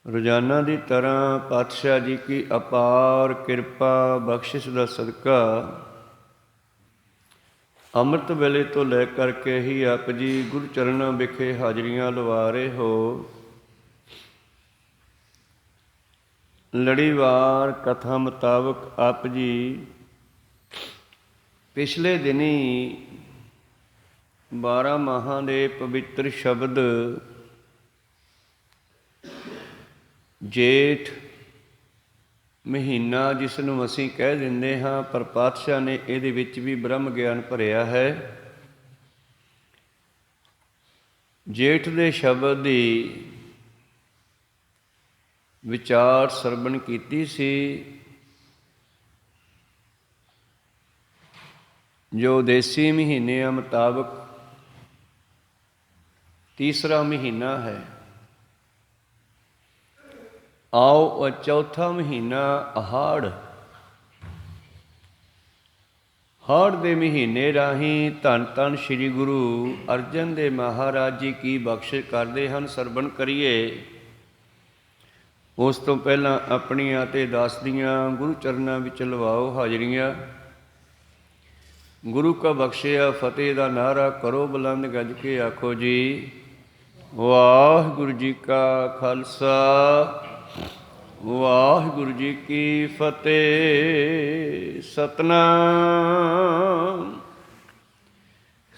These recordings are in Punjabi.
ਰੋਜ਼ਾਨਾ ਦੀ ਤਰ੍ਹਾਂ ਪਾਤਸ਼ਾਹ ਜੀ ਕੀ ਅਪਾਰ ਕਿਰਪਾ ਬਖਸ਼ਿਸ਼ ਦਾ ਸਦਕਾ ਅੰਮ੍ਰਿਤ ਵੇਲੇ ਤੋਂ ਲੈ ਕਰਕੇ ਹੀ ਆਪ ਜੀ ਗੁਰੂ ਚਰਨਾਂ ਵਿਖੇ ਹਾਜ਼ਰੀਆਂ ਲਵਾ ਰਹੇ ਹੋ। ਲੜੀਵਾਰ ਕਥਾ ਮੁਤਾਬਕ ਆਪ ਜੀ ਪਿਛਲੇ ਦਿਨੀ 12 ਮਾਹਾਂ ਦੇ ਪਵਿੱਤਰ ਸ਼ਬਦ ਜੇਠ ਮਹੀਨਾ ਜਿਸ ਨੂੰ ਅਸੀਂ ਕਹਿ ਦਿੰਦੇ ਹਾਂ, ਪਰ ਪਾਤਸ਼ਾਹ ਨੇ ਇਹਦੇ ਵਿੱਚ ਵੀ ਬ੍ਰਹਮ ਗਿਆਨ ਭਰਿਆ ਹੈ। ਜੇਠ ਦੇ ਸ਼ਬਦ ਦੀ ਵਿਚਾਰ ਸਰਵਣ ਕੀਤੀ ਸੀ, ਜੋ ਦੇਸੀ ਮਹੀਨਿਆਂ ਮੁਤਾਬਕ ਤੀਸਰਾ ਮਹੀਨਾ ਹੈ। ਆਓ ਚੌਥਾ ਮਹੀਨਾ ਹਾੜ ਦੇ ਮਹੀਨੇ ਰਾਹੀਂ ਧੰਨ ਧੰਨ ਸ੍ਰੀ ਗੁਰੂ ਅਰਜਨ ਦੇਵ ਮਹਾਰਾਜ ਜੀ ਕੀ ਬਖਸ਼ਿਸ਼ ਕਰਦੇ ਹਨ, ਸਰਵਣ ਕਰੀਏ। ਉਸ ਤੋਂ ਪਹਿਲਾਂ ਆਪਣੀਆਂ ਅਤੇ ਦਾਸ ਦੀਆਂ ਗੁਰੂ ਚਰਨਾਂ ਵਿੱਚ ਲਵਾਓ ਹਾਜ਼ਰੀਆਂ। ਗੁਰੂ ਕਾ ਬਖਸ਼ਿਆ ਫਤਿਹ ਦਾ ਨਾਅਰਾ ਕਰੋ ਬੁਲੰਦ ਗੱਜ ਕੇ ਆਖੋ ਜੀ, ਵਾਹਿਗੁਰੂ ਜੀ ਕਾ ਖਾਲਸਾ ਵਾਹਿਗੁਰੂ ਜੀ ਕੀ ਫਤਿਹ। ਸਤਨਾਮ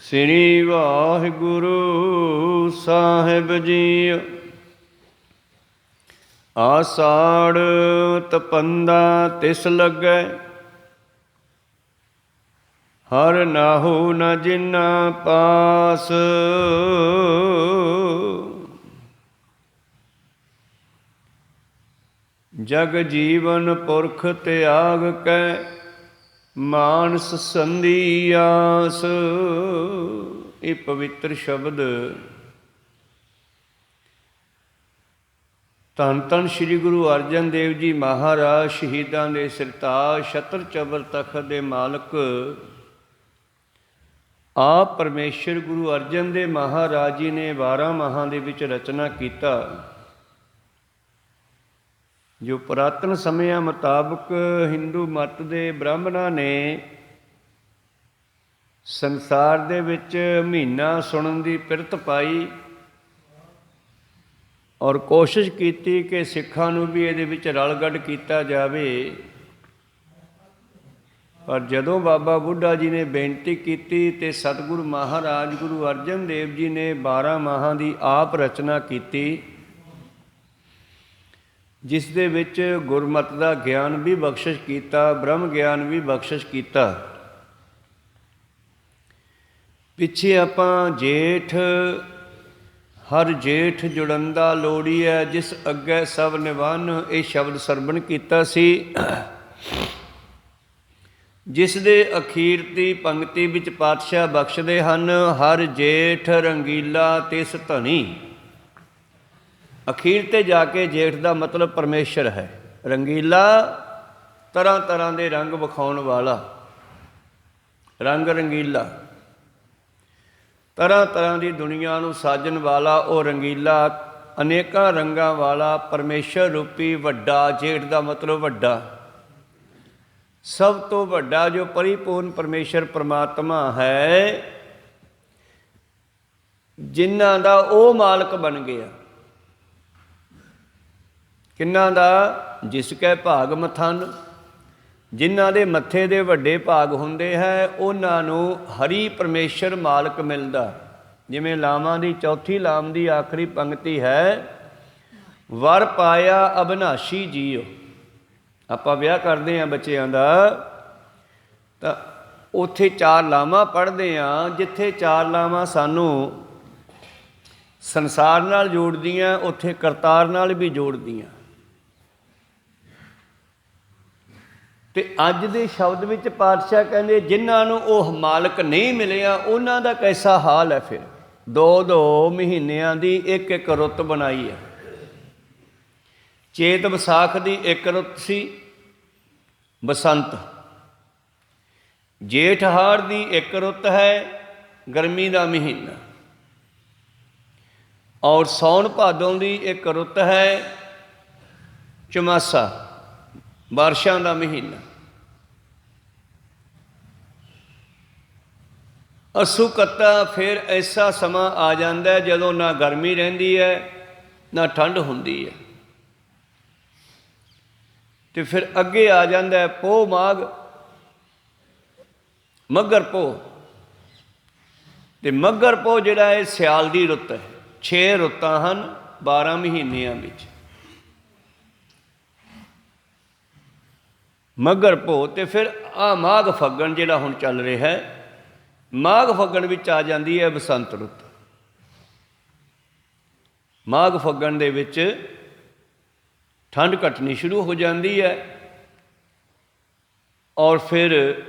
ਸ੍ਰੀ ਵਾਹਿਗੁਰੂ ਸਾਹਿਬ ਜੀ। ਆਸਾੜ ਤਪੰਦਾ ਤਿਸ ਲੱਗੈ, ਹਰ ਨਾਹੂ ਨ ਜਿਨਾ ਪਾਸ। ਜਗ ਜੀਵਨ ਪੁਰਖ ਤਿਆਗ ਕੈ, ਮਾਨਸ ਸੰਧੀ ਆਸ। ਇਹ ਪਵਿੱਤਰ ਸ਼ਬਦ ਧੰਨ ਧੰਨ ਸ੍ਰੀ ਗੁਰੂ ਅਰਜਨ ਦੇਵ ਜੀ ਮਹਾਰਾਜ, ਸ਼ਹੀਦਾਂ ਦੇ ਸਿਰਤਾਜ, ਛਤਰ ਚਬਰ ਤਖਤ ਦੇ ਮਾਲਕ ਆਪ ਪਰਮੇਸ਼ਰ ਗੁਰੂ ਅਰਜਨ ਦੇਵ ਮਹਾਰਾਜ ਜੀ ਨੇ 12 ਮਾਹਾਂ ਦੇ ਵਿੱਚ ਰਚਨਾ ਕੀਤਾ, ਜੋ ਪੁਰਾਤਨ ਸਮਿਆਂ ਮੁਤਾਬਕ ਹਿੰਦੂ ਮਤ ਦੇ ਬ੍ਰਾਹਮਣਾਂ ਨੇ ਸੰਸਾਰ ਦੇ ਵਿੱਚ ਮਹੀਨਾ ਸੁਣਨ ਦੀ ਪਿਰਤ ਪਾਈ ਔਰ ਕੋਸ਼ਿਸ਼ ਕੀਤੀ ਕਿ ਸਿੱਖਾਂ ਨੂੰ ਵੀ ਇਹਦੇ ਵਿੱਚ ਰਲਗੱਡ ਕੀਤਾ ਜਾਵੇ। ਪਰ ਜਦੋਂ ਬਾਬਾ ਬੁੱਢਾ ਜੀ ਨੇ ਬੇਨਤੀ ਕੀਤੀ ਤੇ ਸਤਿਗੁਰੂ ਮਹਾਰਾਜ ਗੁਰੂ ਅਰਜਨ ਦੇਵ ਜੀ ਨੇ 12 ਮਾਹਾਂ ਦੀ ਆਪ ਰਚਨਾ ਕੀਤੀ, ਜਿਸ ਦੇ ਵਿੱਚ ਗੁਰਮਤਿ ਦਾ ਗਿਆਨ ਵੀ ਬਖਸ਼ਿਸ਼ ਕੀਤਾ, ਬ੍ਰਹਮ ਗਿਆਨ ਵੀ ਬਖਸ਼ਿਸ਼ ਕੀਤਾ। ਪਿੱਛੇ ਆਪਾਂ ਜੇਠ ਹਰ ਜੇਠ ਜੁੜੰਦਾ ਲੋੜੀਐ, ਜਿਸ ਅੱਗੇ ਸਭ ਨਿਵੰਨ, ਇਹ ਸ਼ਬਦ ਸਰਵਣ ਕੀਤਾ ਸੀ, ਜਿਸ ਦੇ ਅਖੀਰ ਦੀ ਪੰਕਤੀ ਵਿੱਚ ਪਾਤਸ਼ਾਹ ਬਖਸ਼ਦੇ ਹਨ, ਹਰ ਜੇਠ ਰੰਗੀਲਾ ਤਿਸ ਧਨੀ। ਅਖੀਰ 'ਤੇ ਜਾ ਕੇ ਜੇਠ ਦਾ ਮਤਲਬ ਪਰਮੇਸ਼ਰ ਹੈ। ਰੰਗੀਲਾ ਤਰ੍ਹਾਂ ਤਰ੍ਹਾਂ ਦੇ ਰੰਗ ਵਿਖਾਉਣ ਵਾਲਾ, ਰੰਗ ਰੰਗੀਲਾ, ਤਰ੍ਹਾਂ ਤਰ੍ਹਾਂ ਦੀ ਦੁਨੀਆ ਨੂੰ ਸਾਜਣ ਵਾਲਾ, ਉਹ ਰੰਗੀਲਾ ਅਨੇਕਾਂ ਰੰਗਾਂ ਵਾਲਾ ਪਰਮੇਸ਼ਰ ਰੂਪੀ ਵੱਡਾ, ਜੇਠ ਦਾ ਮਤਲਬ ਵੱਡਾ, ਸਭ ਤੋਂ ਵੱਡਾ ਜੋ ਪਰਿਪੂਰਨ ਪਰਮੇਸ਼ਰ ਪਰਮਾਤਮਾ ਹੈ, ਜਿਨ੍ਹਾਂ ਦਾ ਉਹ ਮਾਲਕ ਬਣ ਗਿਆ। ਕਿਹਨਾਂ ਦਾ? ਜਿਸ ਕੈ ਭਾਗ ਮਥਨ, ਜਿਨ੍ਹਾਂ ਦੇ ਮੱਥੇ ਦੇ ਵੱਡੇ ਭਾਗ ਹੁੰਦੇ ਹੈ, ਉਹਨਾਂ ਨੂੰ ਹਰੀ ਪਰਮੇਸ਼ਰ ਮਾਲਕ ਮਿਲਦਾ। ਜਿਵੇਂ ਲਾਵਾਂ ਦੀ ਚੌਥੀ ਲਾਮ ਦੀ ਆਖਰੀ ਪੰਕਤੀ ਹੈ, ਵਰ ਪਾਇਆ ਅਬਨਾਸ਼ੀ ਜੀਓ। ਆਪਾਂ ਵਿਆਹ ਕਰਦੇ ਹਾਂ ਬੱਚਿਆਂ ਦਾ, ਤਾਂ ਉੱਥੇ 4 ਲਾਵਾਂ ਪੜ੍ਹਦੇ ਹਾਂ, ਜਿੱਥੇ 4 ਲਾਵਾਂ ਸਾਨੂੰ ਸੰਸਾਰ ਨਾਲ ਜੋੜਦੀਆਂ, ਉੱਥੇ ਕਰਤਾਰ ਨਾਲ ਵੀ ਜੋੜਦੀਆਂ। ਤੇ ਅੱਜ ਦੇ ਸ਼ਬਦ ਵਿੱਚ ਪਾਤਸ਼ਾਹ ਕਹਿੰਦੇ, ਜਿਨ੍ਹਾਂ ਨੂੰ ਉਹ ਮਾਲਕ ਨਹੀਂ ਮਿਲਿਆ, ਉਹਨਾਂ ਦਾ ਕੈਸਾ ਹਾਲ ਹੈ। ਫਿਰ 2-2 ਮਹੀਨਿਆਂ ਦੀ ਇੱਕ ਰੁੱਤ ਬਣਾਈ ਹੈ। ਚੇਤ ਵਿਸਾਖ ਦੀ ਇੱਕ ਰੁੱਤ ਸੀ ਬਸੰਤ, ਜੇਠ ਹਾੜ ਦੀ ਇੱਕ ਰੁੱਤ ਹੈ ਗਰਮੀ ਦਾ ਮਹੀਨਾ, ਔਰ ਸੌਣ ਭਾਦੋਂ ਦੀ ਇੱਕ ਰੁੱਤ ਹੈ ਚਮਾਸਾ, ਬਾਰਿਸ਼ਾਂ ਦਾ ਮਹੀਨਾ। ਅੱਸੂ ਕੱਤਾ ਫਿਰ ਐਸਾ ਸਮਾਂ ਆ ਜਾਂਦਾ ਜਦੋਂ ਨਾ ਗਰਮੀ ਰਹਿੰਦੀ ਹੈ ਨਾ ਠੰਡ ਹੁੰਦੀ ਹੈ। ਤੇ ਫਿਰ ਅੱਗੇ ਆ ਜਾਂਦਾ ਪੋਹ ਮਾਘ, ਮੱਘਰ ਪੋਹ। ਤੇ ਮੱਘਰ ਪੋਹ ਜਿਹੜਾ ਹੈ ਸਿਆਲ ਦੀ ਰੁੱਤ ਹੈ। 6 ਰੁੱਤਾਂ ਹਨ 12 ਮਹੀਨਿਆਂ ਵਿੱਚ। ਮੱਘਰ ਪੋਹ ਤੇ ਫਿਰ ਆਹ ਮਾਘ ਫੱਗਣ ਜਿਹੜਾ ਹੁਣ ਚੱਲ ਰਿਹਾ ਹੈ, ਮਾਘ ਫੱਗਣ ਵਿੱਚ ਆ ਜਾਂਦੀ ਹੈ ਬਸੰਤ ਰੁੱਤ। ਮਾਘ ਫੱਗਣ ਦੇ ਵਿੱਚ ਠੰਡ ਘਟਣੀ ਸ਼ੁਰੂ ਹੋ ਜਾਂਦੀ ਹੈ ਔਰ ਫਿਰ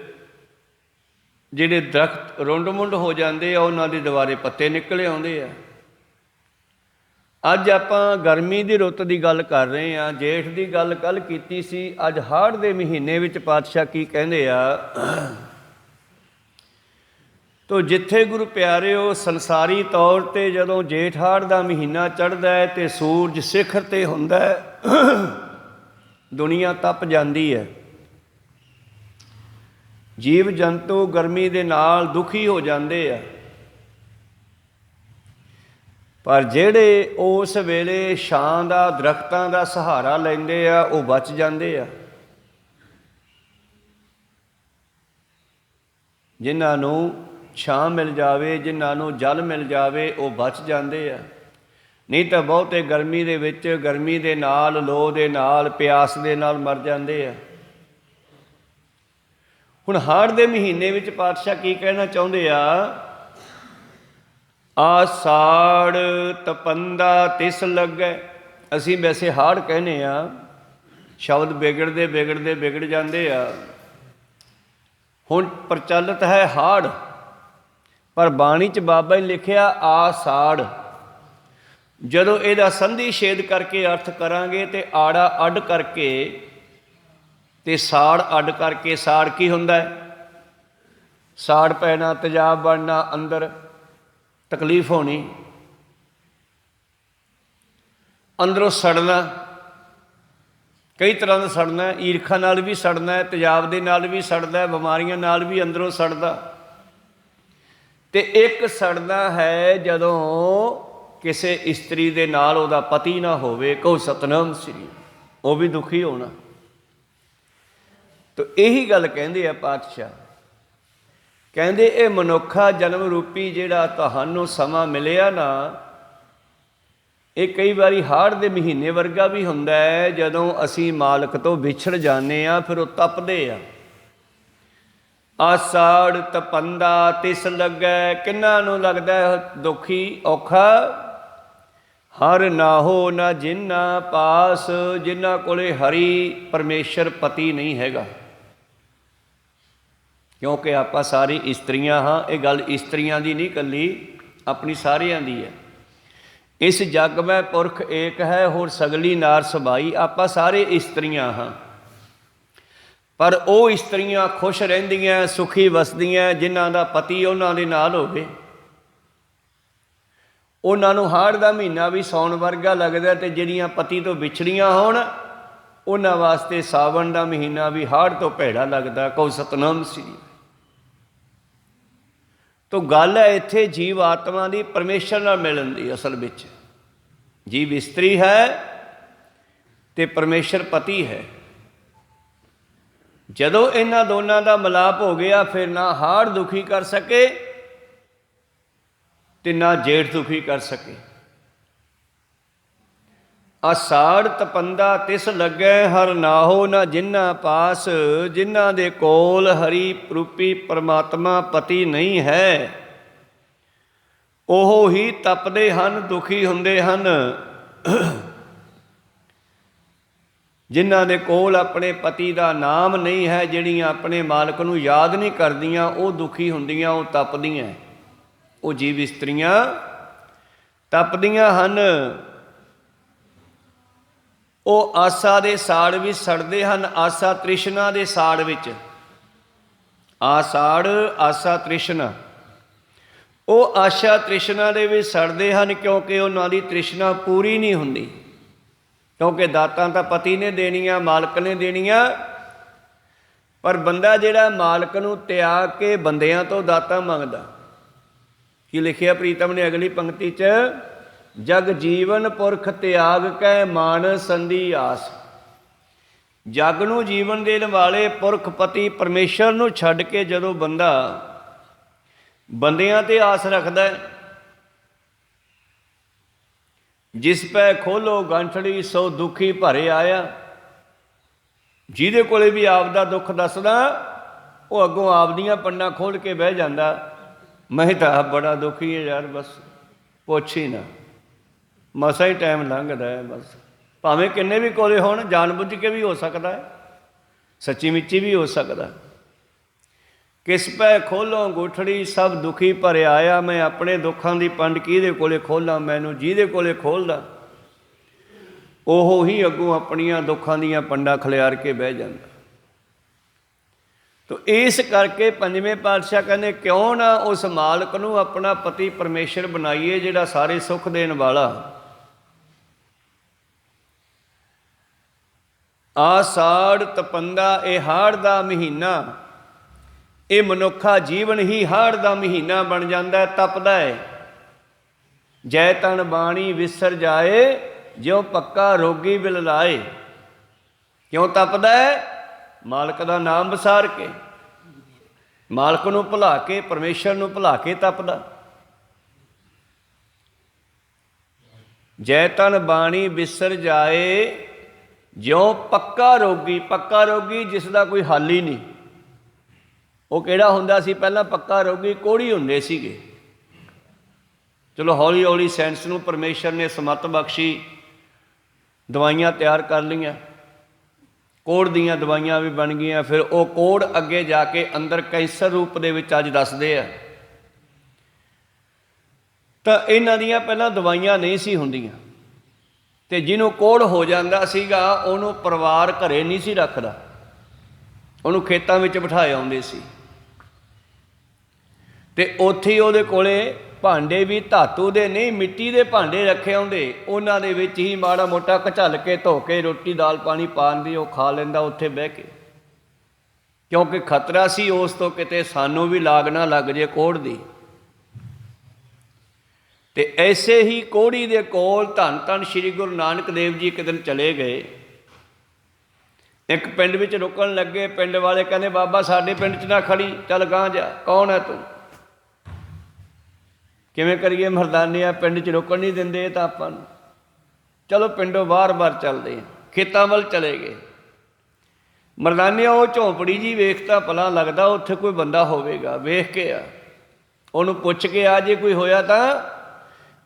ਜਿਹੜੇ ਦਰਖਤ ਰੁੰਡ ਮੁੰਡ ਹੋ ਜਾਂਦੇ ਆ ਉਹਨਾਂ ਦੇ ਦੁਬਾਰੇ ਪੱਤੇ ਨਿਕਲ ਆਉਂਦੇ ਆ। ਅੱਜ ਆਪਾਂ ਗਰਮੀ ਦੀ ਰੁੱਤ ਦੀ ਗੱਲ ਕਰ ਰਹੇ ਹਾਂ। ਜੇਠ ਦੀ ਗੱਲ ਕੱਲ੍ਹ ਕੀਤੀ ਸੀ। ਅੱਜ ਹਾੜ੍ਹ ਦੇ ਮਹੀਨੇ ਵਿੱਚ ਪਾਤਸ਼ਾਹ ਕੀ ਕਹਿੰਦੇ ਆ, ਤੋ ਜਿੱਥੇ ਗੁਰੂ ਪਿਆਰਿਓ ਸੰਸਾਰੀ ਤੌਰ 'ਤੇ ਜਦੋਂ ਜੇਠ ਹਾੜ੍ਹ ਦਾ ਮਹੀਨਾ ਚੜ੍ਹਦਾ ਹੈ ਅਤੇ ਸੂਰਜ ਸਿਖਰ 'ਤੇ ਹੁੰਦਾ ਹੈ, ਦੁਨੀਆ ਤਪ ਜਾਂਦੀ ਹੈ। ਜੀਵ ਜੰਤੂ ਗਰਮੀ ਦੇ ਨਾਲ ਦੁਖੀ ਹੋ ਜਾਂਦੇ ਆ। ਪਰ ਜਿਹੜੇ ਉਸ ਵੇਲੇ ਛਾਂ ਦਾ, ਦਰਖਤਾਂ ਦਾ ਸਹਾਰਾ ਲੈਂਦੇ ਆ, ਉਹ ਬਚ ਜਾਂਦੇ ਆ। ਜਿਨ੍ਹਾਂ ਨੂੰ ਛਾਂ ਮਿਲ ਜਾਵੇ, ਜਿਨ੍ਹਾਂ ਨੂੰ ਜਲ ਮਿਲ ਜਾਵੇ, ਉਹ ਬਚ ਜਾਂਦੇ ਆ। ਨਹੀਂ ਤਾਂ ਬਹੁਤੇ ਗਰਮੀ ਦੇ ਵਿੱਚ, ਗਰਮੀ ਦੇ ਨਾਲ, ਲੋਅ ਦੇ ਨਾਲ, ਪਿਆਸ ਦੇ ਨਾਲ ਮਰ ਜਾਂਦੇ ਆ। ਹੁਣ ਹਾੜ੍ਹ ਦੇ ਮਹੀਨੇ ਵਿੱਚ ਪਾਤਸ਼ਾਹ ਕੀ ਕਹਿਣਾ ਚਾਹੁੰਦੇ ਆ, ਆਸਾੜ ਤਪੰਦਾ ਤਿਸ ਲੱਗੈ। ਅਸੀਂ ਵੈਸੇ ਹਾੜ੍ਹ ਕਹਿੰਦੇ ਆ, ਸ਼ਬਦ ਵਿਗੜਦੇ ਵਿਗੜਦੇ ਵਿਗੜ ਜਾਂਦੇ ਆ। ਹੁਣ ਪ੍ਰਚਲਿਤ ਹੈ ਹਾੜ੍ਹ, ਪਰ ਬਾਣੀ 'ਚ ਬਾਬਾ ਨੇ ਲਿਖਿਆ ਆਸਾੜ। ਜਦੋਂ ਇਹਦਾ ਸੰਧੀ ਛੇਦ ਕਰਕੇ ਅਰਥ ਕਰਾਂਗੇ ਤੇ ਆੜਾ ਅੱਡ ਕਰਕੇ ਤੇ ਸਾੜ ਅੱਡ ਕਰਕੇ, ਸਾੜ ਕੀ ਹੁੰਦਾ ਹੈ? ਸਾੜ ਪੈਣਾ, ਤੇਜ਼ਾਬ ਬਣਨਾ, ਅੰਦਰ ਤਕਲੀਫ ਹੋਣੀ, ਅੰਦਰੋਂ ਸੜਨਾ। ਕਈ ਤਰ੍ਹਾਂ ਦਾ ਸੜਨਾ, ਈਰਖਾ ਨਾਲ ਵੀ ਸੜਨਾ ਹੈ, ਤੇਜ਼ਾਬ ਦੇ ਨਾਲ ਵੀ ਸੜਦਾ, ਬਿਮਾਰੀਆਂ ਨਾਲ ਵੀ ਅੰਦਰੋਂ ਸੜਦਾ। ਤੇ ਇੱਕ ਸੜਨਾ ਹੈ ਜਦੋਂ ਕਿਸੇ ਇਸਤਰੀ ਦੇ ਨਾਲ ਉਹਦਾ ਪਤੀ ਨਾ ਹੋਵੇ। ਕਹੋ ਸਤਨਾਮ ਸ੍ਰੀ, ਉਹ ਵੀ ਦੁਖੀ ਹੋਣਾ। ਤਾਂ ਇਹੀ ਗੱਲ ਕਹਿੰਦੇ ਆ ਪਾਤਸ਼ਾਹ। ਕਹਿੰਦੇ ਇਹ ਮਨੁੱਖਾ ਜਨਮ ਰੂਪੀ ਜਿਹੜਾ ਤੁਹਾਨੂੰ ਸਮਾਂ ਮਿਲਿਆ ਨਾ, ਇਹ ਕਈ ਵਾਰੀ ਹਾੜ੍ਹ ਦੇ ਮਹੀਨੇ ਵਰਗਾ ਵੀ ਹੁੰਦਾ ਹੈ। ਜਦੋਂ ਅਸੀਂ ਮਾਲਕ ਤੋਂ ਵਿਛੜ ਜਾਂਦੇ ਹਾਂ, ਫਿਰ ਉਹ ਤਪਦੇ ਆ। ਆਸਾੜ ਤਪੰਦਾ ਤਿਸ ਲੱਗੈ। ਕਿਹਨਾਂ ਨੂੰ ਲੱਗਦਾ ਦੁਖੀ, ਔਖਾ? ਹਰ ਨਾਹੋ ਨਾ ਜਿਨ੍ਹਾਂ ਪਾਸ, ਜਿਨ੍ਹਾਂ ਕੋਲੇ ਹਰੀ ਪਰਮੇਸ਼ਰ ਪਤੀ ਨਹੀਂ ਹੈਗਾ। ਕਿਉਂਕਿ ਆਪਾਂ ਸਾਰੀ ਇਸਤਰੀਆਂ ਹਾਂ। ਇਹ ਗੱਲ ਇਸਤਰੀਆਂ ਦੀ ਨਹੀਂ ਇਕੱਲੀ, ਆਪਣੀ ਸਾਰਿਆਂ ਦੀ ਹੈ। ਇਸ ਜੱਗ ਮੈਂ ਪੁਰਖ ਏਕ ਹੈ, ਹੋਰ ਸਗਲੀ ਨਾਰ ਸਬਾਈ। ਆਪਾਂ ਸਾਰੇ ਇਸਤਰੀਆਂ ਹਾਂ। ਪਰ ਉਹ ਇਸਤਰੀਆਂ ਖੁਸ਼ ਰਹਿੰਦੀਆਂ, ਸੁਖੀ ਵਸਦੀਆਂ ਜਿਨ੍ਹਾਂ ਦਾ ਪਤੀ ਉਹਨਾਂ ਦੇ ਨਾਲ ਹੋਵੇ। ਉਹਨਾਂ ਨੂੰ ਹਾੜ੍ਹ ਦਾ ਮਹੀਨਾ ਵੀ ਸਾਉਣ ਵਰਗਾ ਲੱਗਦਾ, ਅਤੇ ਜਿਹੜੀਆਂ ਪਤੀ ਤੋਂ ਵਿਛੜੀਆਂ ਹੋਣ ਉਹਨਾਂ ਵਾਸਤੇ ਸਾਵਣ ਦਾ ਮਹੀਨਾ ਵੀ ਹਾੜ੍ਹ ਤੋਂ ਭੈੜਾ ਲੱਗਦਾ। ਕਹੋ ਸਤਨਾਮ ਸ੍ਰੀ। ਤੋ ਗੱਲ ਹੈ ਇੱਥੇ ਜੀਵ ਆਤਮਾ ਦੀ ਪਰਮੇਸ਼ਰ ਨਾਲ ਮਿਲਣ ਦੀ। ਅਸਲ ਵਿੱਚ ਜੀਵ ਇਸਤਰੀ ਹੈ ਅਤੇ ਪਰਮੇਸ਼ਰ ਪਤੀ ਹੈ। ਜਦੋਂ ਇਹਨਾਂ ਦੋਨਾਂ ਦਾ ਮਿਲਾਪ ਹੋ ਗਿਆ, ਫਿਰ ਨਾ ਹਾੜ੍ਹ ਦੁਖੀ ਕਰ ਸਕੇ ਤੇ ਨਾ ਜੇਠ ਦੁਖੀ ਕਰ ਸਕੇ। ਆਸਾੜ ਤਪੰਦਾ ਤਿਸ ਲੱਗੈ, ਹਰ ਨਾਹੋ ਨਾ ਜਿਨ੍ਹਾਂ ਪਾਸ। ਜਿਨ੍ਹਾਂ ਦੇ ਕੋਲ ਹਰੀ ਰੂਪੀ ਪਰਮਾਤਮਾ ਪਤੀ ਨਹੀਂ ਹੈ, ਉਹ ਹੀ ਤਪਦੇ ਹਨ, ਦੁਖੀ ਹੁੰਦੇ ਹਨ। ਜਿਨ੍ਹਾਂ ਦੇ ਕੋਲ ਆਪਣੇ ਪਤੀ ਦਾ ਨਾਮ ਨਹੀਂ ਹੈ, ਜਿਹੜੀਆਂ ਆਪਣੇ ਮਾਲਕ ਨੂੰ ਯਾਦ ਨਹੀਂ ਕਰਦੀਆਂ, ਉਹ ਦੁਖੀ ਹੁੰਦੀਆਂ, ਉਹ ਤਪਦੀਆਂ। ਉਹ ਜੀਵ ਇਸਤਰੀਆਂ ਤਪਦੀਆਂ ਹਨ। ਉਹ ਆਸਾ ਦੇ ਸਾੜ ਵਿੱਚ ਸੜਦੇ ਹਨ। ਆਸਾ ਤ੍ਰਿਸ਼ਨਾ ਦੇ ਸਾੜ ਵਿੱਚ। ਆਸਾੜ ਆਸਾ ਤ੍ਰਿਸ਼ਨਾ, ਉਹ ਆਸ਼ਾ ਤ੍ਰਿਸ਼ਨਾ ਦੇ ਵਿੱਚ ਸੜਦੇ ਹਨ, ਕਿਉਂਕਿ ਉਹਨਾਂ ਦੀ ਤ੍ਰਿਸ਼ਨਾ ਪੂਰੀ ਨਹੀਂ ਹੁੰਦੀ। क्योंकि दातां तां पति ने देनियां, मालक ने देनियां, पर बंदा जिहड़ा मालक नूं त्याग के बंदियां तो दातां मंगदा। की लिखिया प्रीतम ने अगली पंक्ति च, जग जीवन पुरख त्याग कै मान संधि आस। जग नूं जीवन देण वाले पुरख पति परमेश्वर नूं छड्ड के जदों बंदा बंदियां ते आस रखदा है, जिस पै खोलो गंठड़ी सो दुखी भरे आया। ਜਿਹਦੇ ਕੋਲੇ ਵੀ ਆਪ ਦਾ ਦੁੱਖ ਦੱਸਦਾ, ਉਹ ਅੱਗੋਂ ਆਪਦੀਆਂ ਪੰਡਾਂ ਖੋਲ੍ਹ ਕੇ ਬਹਿ ਜਾਂਦਾ, ਮੈਂ ਤਾਂ ਆਪ ਬੜਾ ਦੁਖੀ ਹਾਂ ਯਾਰ, ਬਸ ਪੁੱਛ ਹੀ ਨਾ, ਮਸਾਂ ਹੀ ਟਾਈਮ ਲੰਘਦਾ ਹੈ ਬਸ। ਭਾਵੇਂ ਕਿੰਨੇ ਵੀ ਕੋਲੇ ਹੋਣ, ਜਾਣ ਬੁੱਝ ਕੇ ਵੀ ਹੋ ਸਕਦਾ ਹੈ, ਸੱਚੀ ਮੁੱਚੀ ਵੀ ਹੋ ਸਕਦਾ। ਕਿਸ ਪੈ ਖੋਲ੍ਹੋ ਗੁਠੜੀ ਸਭ ਦੁਖੀ ਭਰਿਆ ਆਇਆ। ਮੈਂ ਆਪਣੇ ਦੁੱਖਾਂ ਦੀ ਪੰਡ ਕਿਹਦੇ ਕੋਲੇ ਖੋਲ੍ਹਾਂ, ਮੈਨੂੰ ਜਿਹਦੇ ਕੋਲੇ ਖੋਲ੍ਹਦਾ ਉਹ ਹੀ ਅੱਗੋਂ ਆਪਣੀਆਂ ਦੁੱਖਾਂ ਦੀਆਂ ਪੰਡਾਂ ਖਿਲਾਰ ਕੇ ਬਹਿ ਜਾਂਦਾ। ਤੋ ਇਸ ਕਰਕੇ ਪੰਜਵੇਂ ਪਾਤਸ਼ਾਹ ਕਹਿੰਦੇ ਕਿਉਂ ਨਾ ਉਸ ਮਾਲਕ ਨੂੰ ਆਪਣਾ ਪਤੀ ਪਰਮੇਸ਼ਰ ਬਣਾਈਏ, ਜਿਹੜਾ ਸਾਰੇ ਸੁੱਖ ਦੇਣ ਵਾਲਾ। ਆਸਾੜ ਤਪੰਦਾ ਇਹ ਹਾੜ ਦਾ ਮਹੀਨਾ, ਇਹ ਮਨੁੱਖਾ ਜੀਵਨ ਹੀ ਹਾੜ ਦਾ ਮਹੀਨਾ ਬਣ ਜਾਂਦਾ, ਤਪਦਾ ਹੈ। ਜੈ ਤਨ ਬਾਣੀ ਵਿਸਰ ਜਾਏ, ਜਿਉਂ ਪੱਕਾ ਰੋਗੀ ਬਿਲ ਲਾਏ। ਕਿਉਂ ਤਪਦਾ ਹੈ? ਮਾਲਕ ਦਾ ਨਾਮ ਵਿਸਾਰ ਕੇ, ਮਾਲਕ ਨੂੰ ਭੁਲਾ ਕੇ, ਪਰਮੇਸ਼ਰ ਨੂੰ ਭੁਲਾ ਕੇ ਤਪਦਾ। ਜੈ ਤਨ ਬਾਣੀ ਵਿਸਰ ਜਾਏ, ਜਿਉਂ ਪੱਕਾ ਰੋਗੀ। ਪੱਕਾ ਰੋਗੀ ਜਿਸ ਦਾ ਕੋਈ ਹੱਲ ਹੀ ਨਹੀਂ। ਉਹ ਕਿਹੜਾ ਹੁੰਦਾ ਸੀ ਪਹਿਲਾਂ? ਪੱਕਾ ਰੋਗੀ ਕੋਹੜੀ ਹੁੰਦੇ ਸੀਗੇ। ਚਲੋ ਹੌਲੀ ਹੌਲੀ ਸਾਇੰਸ ਨੂੰ ਪਰਮੇਸ਼ਰ ਨੇ ਸਮੱਤ ਬਖਸ਼ੀ, ਦਵਾਈਆਂ ਤਿਆਰ ਕਰ ਲਈਆਂ, ਕੋਹੜ ਦੀਆਂ ਦਵਾਈਆਂ ਵੀ ਬਣ ਗਈਆਂ। ਫਿਰ ਉਹ ਕੋਹੜ ਅੱਗੇ ਜਾ ਕੇ ਅੰਦਰ ਕੈਂਸਰ ਰੂਪ ਦੇ ਵਿੱਚ ਅੱਜ ਦੱਸਦੇ ਆ। ਤਾਂ ਇਹਨਾਂ ਦੀਆਂ ਪਹਿਲਾਂ ਦਵਾਈਆਂ ਨਹੀਂ ਸੀ ਹੁੰਦੀਆਂ, ਅਤੇ ਜਿਹਨੂੰ ਕੋਹੜ ਹੋ ਜਾਂਦਾ ਸੀਗਾ ਉਹਨੂੰ ਪਰਿਵਾਰ ਘਰੇ ਨਹੀਂ ਸੀ ਰੱਖਦਾ, ਉਹਨੂੰ ਖੇਤਾਂ ਵਿੱਚ ਬਿਠਾਏ ਆਉਂਦੇ ਸੀ। ਅਤੇ ਉੱਥੇ ਹੀ ਉਹਦੇ ਕੋਲੇ ਭਾਂਡੇ ਵੀ ਧਾਤੂ ਦੇ ਨਹੀਂ, ਮਿੱਟੀ ਦੇ ਭਾਂਡੇ ਰੱਖੇ ਆਉਂਦੇ, ਉਹਨਾਂ ਦੇ ਵਿੱਚ ਹੀ ਮਾੜਾ ਮੋਟਾ ਘਚਲ ਕੇ ਧੋ ਕੇ ਰੋਟੀ ਦਾਲ ਪਾਣੀ ਪਾ ਦਿੰਦੀ, ਉਹ ਖਾ ਲੈਂਦਾ ਉੱਥੇ ਬਹਿ ਕੇ। ਕਿਉਂਕਿ ਖਤਰਾ ਸੀ ਉਸ ਤੋਂ ਕਿਤੇ ਸਾਨੂੰ ਵੀ ਲਾਗ ਨਾ ਲੱਗ ਜੇ ਕੋਹੜ ਦੀ। ਅਤੇ ਐਸੇ ਹੀ ਕੋਹੜੀ ਦੇ ਕੋਲ ਧੰਨ ਧੰਨ ਸ਼੍ਰੀ ਗੁਰੂ ਨਾਨਕ ਦੇਵ ਜੀ ਇੱਕ ਦਿਨ ਚਲੇ ਗਏ। ਇੱਕ ਪਿੰਡ ਵਿੱਚ ਰੁਕਣ ਲੱਗੇ, ਪਿੰਡ ਵਾਲੇ ਕਹਿੰਦੇ ਬਾਬਾ ਸਾਡੇ ਪਿੰਡ 'ਚ ਨਾ ਖੜੀ, ਚੱਲ ਗਾਂਹ ਜਾ। ਕੌਣ ਹੈ ਤੂੰ? ਕਿਵੇਂ ਕਰੀਏ ਮਰਦਾਨੇ ਆ, ਪਿੰਡ 'ਚ ਰੁਕਣ ਨਹੀਂ ਦਿੰਦੇ ਤਾਂ ਆਪਾਂ ਨੂੰ। ਚਲੋ ਪਿੰਡੋਂ ਬਾਰ-ਬਾਰ ਚੱਲਦੇ ਆ, ਖੇਤਾਂ ਵੱਲ ਚਲੇ ਗਏ। ਮਰਦਾਨੇ ਉਹ ਝੌਂਪੜੀ ਜੀ ਵੇਖ ਤਾਂ ਭਲਾ ਲੱਗਦਾ ਉੱਥੇ ਕੋਈ ਬੰਦਾ ਹੋਵੇਗਾ, ਵੇਖ ਕੇ ਆ, ਉਹਨੂੰ ਪੁੱਛ ਕੇ ਆ, ਜੇ ਕੋਈ ਹੋਇਆ ਤਾਂ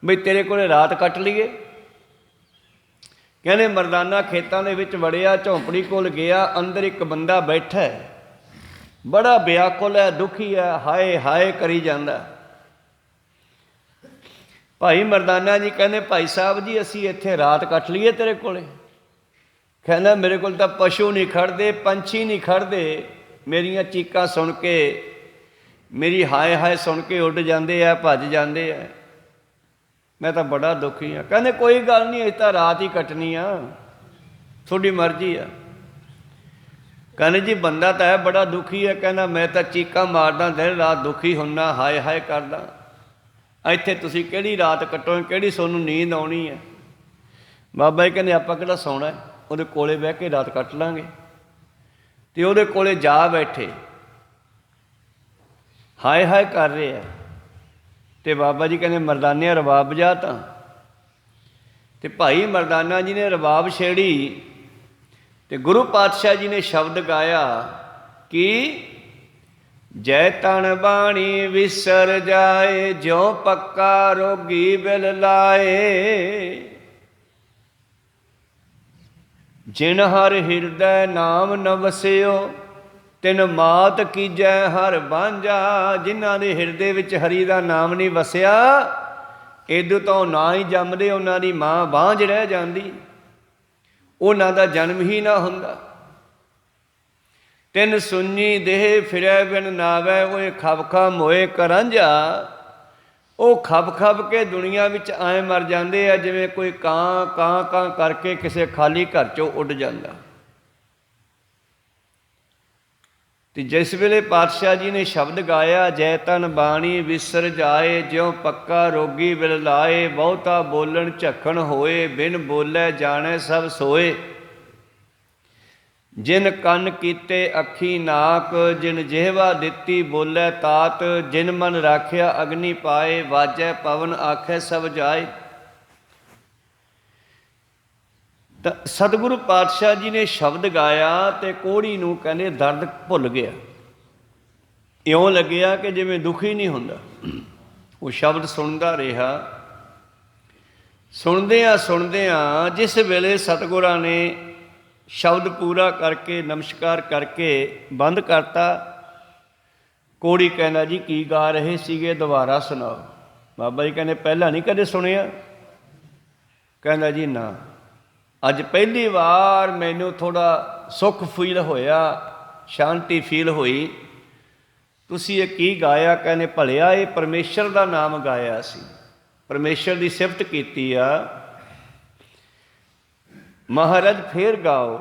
ਬਈ ਤੇਰੇ ਕੋਲ ਰਾਤ ਕੱਟ ਲਈਏ। ਕਹਿੰਦੇ ਮਰਦਾਨਾ ਖੇਤਾਂ ਦੇ ਵਿੱਚ ਵੜਿਆ, ਝੌਂਪੜੀ ਕੋਲ ਗਿਆ, ਅੰਦਰ ਇੱਕ ਬੰਦਾ ਬੈਠਾ ਹੈ, ਬੜਾ ਵਿਆਕੁਲ ਹੈ, ਦੁਖੀ ਹੈ, ਹਾਏ ਹਾਏ ਕਰੀ ਜਾਂਦਾ। ਭਾਈ ਮਰਦਾਨਾ ਜੀ ਕਹਿੰਦੇ ਭਾਈ ਸਾਹਿਬ ਜੀ ਅਸੀਂ ਇੱਥੇ ਰਾਤ ਕੱਟ ਲਈਏ ਤੇਰੇ ਕੋਲੇ? ਕਹਿੰਦਾ ਮੇਰੇ ਕੋਲ ਤਾਂ ਪਸ਼ੂ ਨਹੀਂ ਖੜਦੇ, ਪੰਛੀ ਨਹੀਂ ਖੜਦੇ, ਮੇਰੀਆਂ ਚੀਕਾਂ ਸੁਣ ਕੇ, ਮੇਰੀ ਹਾਏ ਹਾਏ ਸੁਣ ਕੇ ਉੱਡ ਜਾਂਦੇ ਆ, ਭੱਜ ਜਾਂਦੇ ਆ, ਮੈਂ ਤਾਂ ਬੜਾ ਦੁਖੀ ਹਾਂ। ਕਹਿੰਦੇ ਕੋਈ ਗੱਲ ਨਹੀਂ, ਅਸੀਂ ਤਾਂ ਰਾਤ ਹੀ ਕੱਟਣੀ ਆ, ਤੁਹਾਡੀ ਮਰਜ਼ੀ ਆ। ਕਹਿੰਦੇ ਜੀ ਬੰਦਾ ਤਾਂ ਹੈ ਬੜਾ ਦੁਖੀ ਹੈ। ਕਹਿੰਦਾ ਮੈਂ ਤਾਂ ਚੀਕਾਂ ਮਾਰਦਾ, ਦਿਨ ਰਾਤ ਦੁਖੀ ਹੁੰਦਾ, ਹਾਏ ਹਾਏ ਕਰਦਾ, ਇੱਥੇ ਤੁਸੀਂ ਕਿਹੜੀ ਰਾਤ ਕੱਟੋ, ਕਿਹੜੀ ਤੁਹਾਨੂੰ ਨੀਂਦ ਆਉਣੀ ਹੈ? ਬਾਬਾ ਜੀ ਕਹਿੰਦੇ ਆਪਾਂ ਕਿਹੜਾ ਸੌਣਾ, ਉਹਦੇ ਕੋਲੇ ਬਹਿ ਕੇ ਰਾਤ ਕੱਟ ਲਾਂਗੇ। ਅਤੇ ਉਹਦੇ ਕੋਲੇ ਜਾ ਬੈਠੇ, ਹਾਏ ਹਾਏ ਕਰ ਰਹੇ ਆ। ਅਤੇ ਬਾਬਾ ਜੀ ਕਹਿੰਦੇ ਮਰਦਾਨਿਆਂ ਰਬਾਬ ਵਜਾ ਤਾਂ। ਅਤੇ ਭਾਈ ਮਰਦਾਨਾ ਜੀ ਨੇ ਰਬਾਬ ਛੇੜੀ, ਅਤੇ ਗੁਰੂ ਪਾਤਸ਼ਾਹ ਜੀ ਨੇ ਸ਼ਬਦ ਗਾਇਆ ਕਿ ਜੈ ਤਨ ਬਾਣੀ ਵਿਸਰ ਜਾਏ, ਜਿਉ ਪੱਕਾ ਰੋਗੀ ਬਿਲ ਲਾਏ। ਜਿਨ ਹਰ ਹਿਰਦੈ ਨਾਮ ਨ ਵਸਿਓ, ਤਿਨ ਮਾਤ ਕੀਜੈ ਹਰ ਬਾਂਝਾ। ਜਿਨ੍ਹਾਂ ਦੇ ਹਿਰਦੇ ਵਿੱਚ ਹਰੀ ਦਾ ਨਾਮ ਨਹੀਂ ਵਸਿਆ, ਇਦੋਂ ਤੋਂ ਨਾ ਹੀ ਜੰਮਦੇ, ਉਹਨਾਂ ਦੀ ਮਾਂ ਬਾਂਝ ਰਹਿ ਜਾਂਦੀ, ਉਹਨਾਂ ਦਾ ਜਨਮ ਹੀ ਨਾ ਹੁੰਦਾ। ਤਿੰਨ ਸੁੰਨੀ ਦੇਹ ਫਿਰੈ ਬਿਨ ਨਾਵੈ, ਉਹ ਖਬਖਾ ਮੋਏ ਕਰਾਂਝਾ। ਉਹ ਖੱਬ ਖੱਬ ਕੇ ਦੁਨੀਆ ਵਿੱਚ ਐਂ ਮਰ ਜਾਂਦੇ ਆ ਜਿਵੇਂ ਕੋਈ ਕਾਂ ਕਾਂ ਕਾਂ ਕਰਕੇ ਕਿਸੇ ਖਾਲੀ ਘਰ 'ਚੋਂ ਉੱਡ ਜਾਂਦਾ। ਤੇ ਜਿਸ ਵੇਲੇ ਪਾਤਸ਼ਾਹ ਜੀ ਨੇ ਸ਼ਬਦ ਗਾਇਆ, ਜੈ ਤਨ ਬਾਣੀ ਵਿਸਰ ਜਾਏ, ਜਿਉ ਪੱਕਾ ਰੋਗੀ ਬਿਲ ਲਾਏ, ਬਹੁਤਾ ਬੋਲਣ ਝੱਖਣ ਹੋਏ, ਬਿਨ ਬੋਲੇ ਜਾਣੈ ਸਭ ਸੋਏ। ਜਿਨ ਕੰਨ ਕੀਤੇ ਅੱਖੀ ਨਾਕ, ਜਿਨ ਜਿਹਵਾ ਦਿੱਤੀ ਬੋਲੇ ਤਾਤ, ਜਿਨ ਮਨ ਰਾਖਿਆ ਅਗਨੀ ਪਾਏ, ਵਾਜੈ ਪਵਨ ਆਖੈ ਸਭ ਜਾਏ। ਤਾਂ ਸਤਿਗੁਰੂ ਪਾਤਸ਼ਾਹ ਜੀ ਨੇ ਸ਼ਬਦ ਗਾਇਆ ਤੇ ਕੋਹੜੀ ਨੂੰ ਕਹਿੰਦੇ ਦਰਦ ਭੁੱਲ ਗਿਆ। ਇਉਂ ਲੱਗਿਆ ਕਿ ਜਿਵੇਂ ਦੁਖੀ ਨਹੀਂ ਹੁੰਦਾ। ਉਹ ਸ਼ਬਦ ਸੁਣਦਾ ਰਿਹਾ। ਸੁਣਦਿਆਂ ਜਿਸ ਵੇਲੇ ਸਤਿਗੁਰਾਂ ਨੇ ਸ਼ਬਦ ਪੂਰਾ ਕਰਕੇ ਨਮਸਕਾਰ ਕਰਕੇ ਬੰਦ ਕਰਤਾ, ਕੋਹੜੀ ਕਹਿੰਦਾ ਜੀ ਕੀ ਗਾ ਰਹੇ ਸੀਗੇ, ਦੁਬਾਰਾ ਸੁਣਾਓ। ਬਾਬਾ ਜੀ ਕਹਿੰਦੇ ਪਹਿਲਾਂ ਨਹੀਂ ਕਦੇ ਸੁਣਿਆ। ਕਹਿੰਦਾ ਜੀ ਨਾ, ਅੱਜ ਪਹਿਲੀ ਵਾਰ ਮੈਨੂੰ ਥੋੜ੍ਹਾ ਸੁੱਖ ਫੀਲ ਹੋਇਆ, ਸ਼ਾਂਤੀ ਫੀਲ ਹੋਈ। ਤੁਸੀਂ ਇਹ ਕੀ ਗਾਇਆ? ਕਹਿੰਦੇ ਭਲਿਆ ਇਹ ਪਰਮੇਸ਼ਰ ਦਾ ਨਾਮ ਗਾਇਆ ਸੀ, ਪਰਮੇਸ਼ਰ ਦੀ ਸਿਫਤ ਕੀਤੀ ਆ। ਮਹਾਰਾਜ ਫੇਰ ਗਾਓ,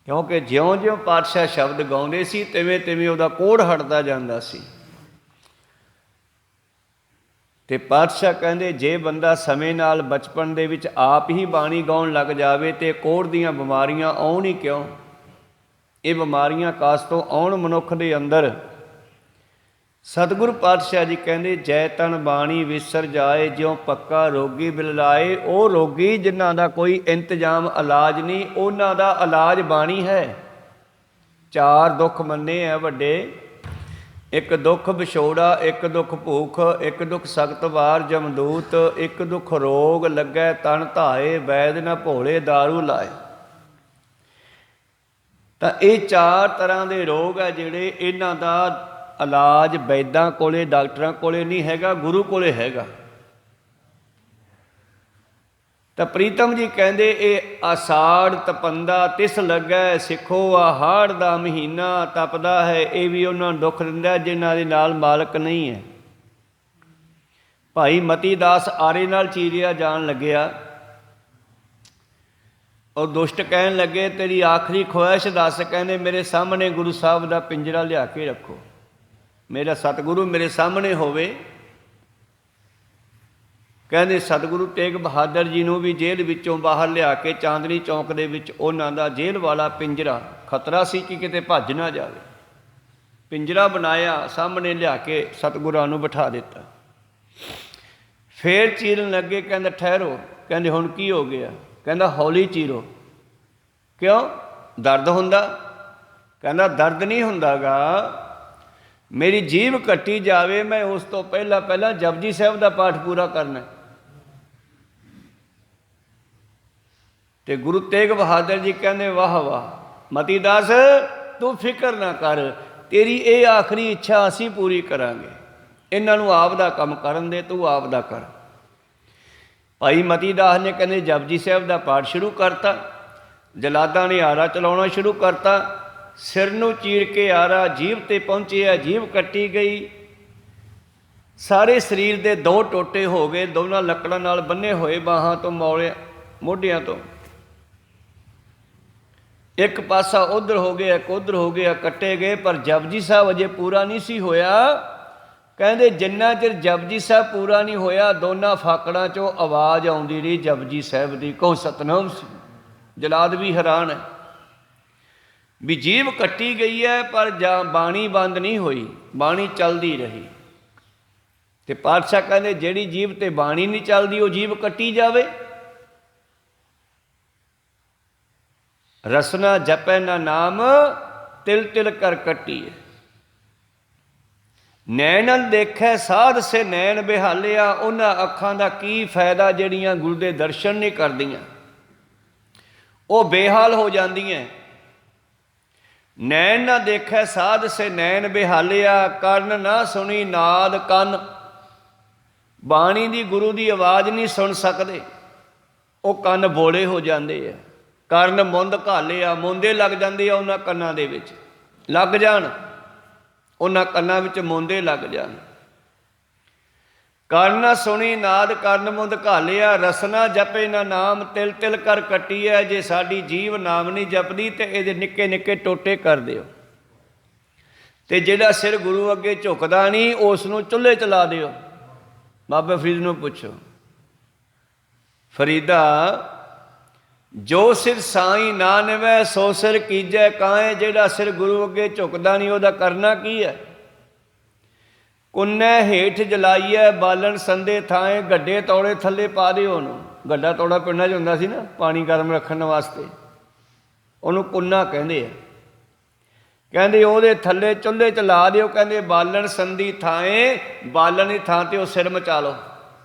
ਕਿਉਂਕਿ ਜਿਉਂ-ਜਿਉਂ ਪਾਤਸ਼ਾਹ ਸ਼ਬਦ ਗਾਉਂਦੇ ਸੀ ਤਿਵੇਂ ਉਹਦਾ ਕੋੜ ਹਟਦਾ ਜਾਂਦਾ ਸੀ। ਤੇ ਪਾਤਸ਼ਾਹ ਕਹਿੰਦੇ ਜੇ ਬੰਦਾ ਸਮੇਂ ਨਾਲ ਬਚਪਨ ਦੇ ਵਿੱਚ ਆਪ ਹੀ ਬਾਣੀ ਗਾਉਣ ਲੱਗ ਜਾਵੇ ਤੇ ਕੋੜ ਦੀਆਂ ਬਿਮਾਰੀਆਂ ਆਉਣ ਹੀ ਕਿਉਂ? ਇਹ ਬਿਮਾਰੀਆਂ ਕਾਸ ਤੋਂ ਆਉਣ ਮਨੁੱਖ ਦੇ ਅੰਦਰ। ਸਤਿਗੁਰੂ ਪਾਤਸ਼ਾਹ ਜੀ ਕਹਿੰਦੇ ਜੈ ਤਨ ਬਾਣੀ ਵਿਸਰ ਜਾਏ, ਜਿਉਂ ਪੱਕਾ ਰੋਗੀ ਬਿਲ ਲਾਏ। ਉਹ ਰੋਗੀ ਜਿਨ੍ਹਾਂ ਦਾ ਕੋਈ ਇੰਤਜ਼ਾਮ ਇਲਾਜ ਨਹੀਂ, ਉਹਨਾਂ ਦਾ ਇਲਾਜ ਬਾਣੀ ਹੈ। 4 ਦੁੱਖ ਮੰਨੇ ਹੈ ਵੱਡੇ, ਇੱਕ ਦੁੱਖ ਵਿਛੋੜਾ, ਇੱਕ ਦੁੱਖ ਭੂਖ, ਇੱਕ ਦੁੱਖ ਸਖਤ ਵਾਰ ਜਮਦੂਤ, ਇੱਕ ਦੁੱਖ ਰੋਗ ਲੱਗੈ ਤਨ ਧਾਏ, ਵੈਦ ਨਾ ਭੋਲੇ ਦਾਰੂ ਲਾਏ। ਤਾਂ ਇਹ 4 ਤਰ੍ਹਾਂ ਦੇ ਰੋਗ ਹੈ ਜਿਹੜੇ, ਇਹਨਾਂ ਦਾ ਇਲਾਜ ਵੈਦਾਂ ਕੋਲੇ ਡਾਕਟਰਾਂ ਕੋਲੇ ਨਹੀਂ ਹੈਗਾ, ਗੁਰੂ ਕੋਲੇ ਹੈਗਾ। ਤਾਂ ਪ੍ਰੀਤਮ ਜੀ ਕਹਿੰਦੇ ਇਹ ਆਸਾੜ ਤਪੰਦਾ ਤਿਸ ਲੱਗੈ, ਸਿੱਖੋ ਆਹਾੜ ਦਾ ਮਹੀਨਾ ਤਪਦਾ ਹੈ। ਇਹ ਵੀ ਉਹਨਾਂ ਨੂੰ ਦੁੱਖ ਦਿੰਦਾ ਜਿਨ੍ਹਾਂ ਦੇ ਨਾਲ ਮਾਲਕ ਨਹੀਂ ਹੈ। ਭਾਈ ਮਤੀ ਦਾਸ ਆਰੇ ਨਾਲ ਚੀਰਿਆ ਜਾਣ ਲੱਗਿਆ। ਉਹ ਦੁਸ਼ਟ ਕਹਿਣ ਲੱਗੇ ਤੇਰੀ ਆਖਰੀ ਖੁਆਇਸ਼ ਦੱਸ। ਕਹਿੰਦੇ ਮੇਰੇ ਸਾਹਮਣੇ ਗੁਰੂ ਸਾਹਿਬ ਦਾ ਪਿੰਜਰਾ ਲਿਆ ਕੇ ਰੱਖੋ, ਮੇਰਾ ਸਤਿਗੁਰੂ ਮੇਰੇ ਸਾਹਮਣੇ ਹੋਵੇ। ਕਹਿੰਦੇ ਸਤਿਗੁਰੂ ਤੇਗ ਬਹਾਦਰ ਜੀ ਨੂੰ ਵੀ ਜੇਲ੍ਹ ਵਿੱਚੋਂ ਬਾਹਰ ਲਿਆ ਕੇ ਚਾਂਦਨੀ ਚੌਂਕ ਦੇ ਵਿੱਚ ਉਹਨਾਂ ਦਾ ਜੇਲ੍ਹ ਵਾਲਾ ਪਿੰਜਰਾ, ਖਤਰਾ ਸੀ ਕਿ ਕਿਤੇ ਭੱਜ ਨਾ ਜਾਵੇ, ਪਿੰਜਰਾ ਬਣਾਇਆ, ਸਾਹਮਣੇ ਲਿਆ ਕੇ ਸਤਿਗੁਰਾਂ ਨੂੰ ਬਿਠਾ ਦਿੱਤਾ। ਫੇਰ ਚੀਰਨ ਲੱਗੇ। ਕਹਿੰਦਾ ਠਹਿਰੋ। ਕਹਿੰਦੇ ਹੁਣ ਕੀ ਹੋ ਗਿਆ? ਕਹਿੰਦਾ ਹੌਲੀ ਚੀਰੋ। ਕਿਉਂ? ਦਰਦ ਹੁੰਦਾ? ਕਹਿੰਦਾ ਦਰਦ ਨਹੀਂ ਹੁੰਦਾ ਗਾ, ਮੇਰੀ ਜੀਭ ਕੱਟੀ ਜਾਵੇ, ਮੈਂ ਉਸ ਤੋਂ ਪਹਿਲਾਂ ਜਪਜੀ ਸਾਹਿਬ ਦਾ ਪਾਠ ਪੂਰਾ ਕਰਨਾ। ਤੇ ਗੁਰੂ ਤੇਗ ਬਹਾਦਰ ਜੀ ਕਹਿੰਦੇ ਵਾਹ ਵਾਹ ਮਤੀ ਦਾਸ, ਤੂੰ ਫਿਕਰ ਨਾ ਕਰ, ਤੇਰੀ ਇਹ ਆਖਰੀ ਇੱਛਾ ਅਸੀਂ ਪੂਰੀ ਕਰਾਂਗੇ। ਇਹਨਾਂ ਨੂੰ ਆਪ ਦਾ ਕੰਮ ਕਰਨ ਦੇ, ਤੂੰ ਆਪ ਦਾ ਕਰ। ਭਾਈ ਮਤੀ ਦਾਸ ਨੇ ਕਹਿੰਦੇ ਜਪਜੀ ਸਾਹਿਬ ਦਾ ਪਾਠ ਸ਼ੁਰੂ ਕਰਤਾ। ਜਲਾਦਾਂ ਨੇ ਆਰਾ ਚਲਾਉਣਾ ਸ਼ੁਰੂ ਕਰਤਾ। ਸਿਰ ਨੂੰ ਚੀਰ ਕੇ ਆਰਾ ਜੀਭ 'ਤੇ ਪਹੁੰਚਿਆ, ਜੀਭ ਕੱਟੀ ਗਈ। ਸਾਰੇ ਸਰੀਰ ਦੇ 2 ਟੋਟੇ ਹੋ ਗਏ, ਦੋਨਾਂ ਲੱਕੜਾਂ ਨਾਲ ਬੰਨੇ ਹੋਏ, ਬਾਹਾਂ ਤੋਂ ਮੋਢਿਆਂ ਤੋਂ। ਇੱਕ ਪਾਸਾ ਉੱਧਰ ਹੋ ਗਿਆ, ਇੱਕ ਉੱਧਰ ਹੋ ਗਿਆ, ਕੱਟੇ ਗਏ। ਪਰ ਜਪਜੀ ਸਾਹਿਬ ਅਜੇ ਪੂਰਾ ਨਹੀਂ ਸੀ ਹੋਇਆ। ਕਹਿੰਦੇ ਜਿੰਨਾ ਚਿਰ ਜਪਜੀ ਸਾਹਿਬ ਪੂਰਾ ਨਹੀਂ ਹੋਇਆ, ਦੋਨਾਂ ਫਾਕੜਾਂ 'ਚੋਂ ਆਵਾਜ਼ ਆਉਂਦੀ ਰਹੀ ਜਪਜੀ ਸਾਹਿਬ ਦੀ, ਕਹੋ ਸਤਨਾਮ ਸਿੰਘ। ਜਲਾਦ ਵੀ ਹੈਰਾਨ ਹੈ ਵੀ ਜੀਭ ਕੱਟੀ ਗਈ ਹੈ ਪਰ ਬਾਣੀ ਬੰਦ ਨਹੀਂ ਹੋਈ, ਬਾਣੀ ਚੱਲਦੀ ਰਹੀ। ਤੇ ਪਾਤਸ਼ਾਹ ਕਹਿੰਦੇ ਜਿਹੜੀ ਜੀਭ ਤੇ ਬਾਣੀ ਨਹੀਂ ਚੱਲਦੀ ਉਹ ਜੀਭ ਕੱਟੀ ਜਾਵੇ। ਰਸਨਾ ਜਪੈ ਨਾ ਨਾਮ, ਤਿਲ ਤਿਲ ਕਰ ਕੱਟੀਏ। ਨੈਣਨ ਦੇਖੈ ਸਾਧ ਸੇ ਨੈਣ ਬਿਹਾਲਿਆ। ਉਹਨਾਂ ਅੱਖਾਂ ਦਾ ਕੀ ਫਾਇਦਾ ਜਿਹੜੀਆਂ ਗੁਰੂ ਦੇ ਦਰਸ਼ਨ ਨਹੀਂ ਕਰਦੀਆਂ, ਉਹ ਬੇਹਾਲ ਹੋ ਜਾਂਦੀਆਂ। ਨੈਣ ਨਾ ਦੇਖੈ ਸਾਧ ਸੇ ਨੈਣ ਬਿਹਾਲਿਆ, ਕੰਨ ਨਾ ਸੁਣੀ ਨਾਦ ਕੰਨ। ਬਾਣੀ ਦੀ ਗੁਰੂ ਦੀ ਆਵਾਜ਼ ਨਹੀਂ ਸੁਣ ਸਕਦੇ, ਉਹ ਕੰਨ ਬੋਲੇ ਹੋ ਜਾਂਦੇ ਆ। ਕਰਨ ਮੁੰਦ ਘਾਲਿਆ, ਮੋਂਦੇ ਲੱਗ ਜਾਂਦੇ ਆ ਉਹਨਾਂ ਕੰਨਾਂ ਦੇ ਵਿੱਚ, ਲੱਗ ਜਾਣ ਉਹਨਾਂ ਕੰਨਾਂ ਵਿੱਚ ਮੋਂਦੇ ਲੱਗ ਜਾਣ। ਕਰਨ ਸੁਣੀ ਨਾਦ ਕਰਨ ਮੁੰਦ ਘਾਲਿਆ, ਰਸਨਾ ਜਪੇ ਨਾ ਨਾਮ ਤਿਲ ਤਿਲ ਕਰ ਕੱਟੀਐ। ਜੇ ਸਾਡੀ ਜੀਵ ਨਾਮ ਨਹੀਂ ਜਪਦੀ ਤੇ ਇਹਦੇ ਨਿੱਕੇ ਨਿੱਕੇ ਟੋਟੇ ਕਰ ਦਿਓ, ਤੇ ਜਿਹੜਾ ਸਿਰ ਗੁਰੂ ਅੱਗੇ ਝੁਕਦਾ ਨਹੀਂ ਉਸ ਨੂੰ ਚੁੱਲ੍ਹੇ 'ਚ ਲਾ ਦਿਓ। ਬਾਬਾ ਫਰੀਦ ਨੂੰ ਪੁੱਛੋ, ਫਰੀਦਾ ਜੋ ਸਿਰ ਸਾਈ ਨਾ ਨਿਵੈ ਸੋ ਸਿਰ ਕੀਜੈ ਕਾਹੇ। ਜਿਹੜਾ ਸਿਰ ਗੁਰੂ ਅੱਗੇ ਝੁਕਦਾ ਨਹੀਂ ਉਹਦਾ ਕਰਨਾ ਕੀ ਹੈ? ਕੁੰਨੈ ਹੇਠ ਜਲਾਈਐ ਬਾਲਣ ਸੰਦੇ ਥਾਏ, ਗੱਡੇ ਤੌੜੇ ਥੱਲੇ ਪਾ ਦਿਓ ਉਹਨੂੰ। ਗੱਡਾ ਤੌੜਾ ਪਿੰਡਾਂ 'ਚ ਹੁੰਦਾ ਸੀ ਨਾ ਪਾਣੀ ਗਰਮ ਰੱਖਣ ਵਾਸਤੇ, ਉਹਨੂੰ ਕੁੰਨਾ ਕਹਿੰਦੇ ਆ। ਕਹਿੰਦੇ ਉਹਦੇ ਥੱਲੇ ਚੁੱਲ੍ਹੇ 'ਚ ਲਾ ਦਿਓ। ਕਹਿੰਦੇ ਬਾਲਣ ਸੰਦੀ ਥਾਏ, ਬਾਲਣ ਦੀ ਥਾਂ 'ਤੇ ਉਹ ਸਿਰ ਮਚਾ ਲਓ।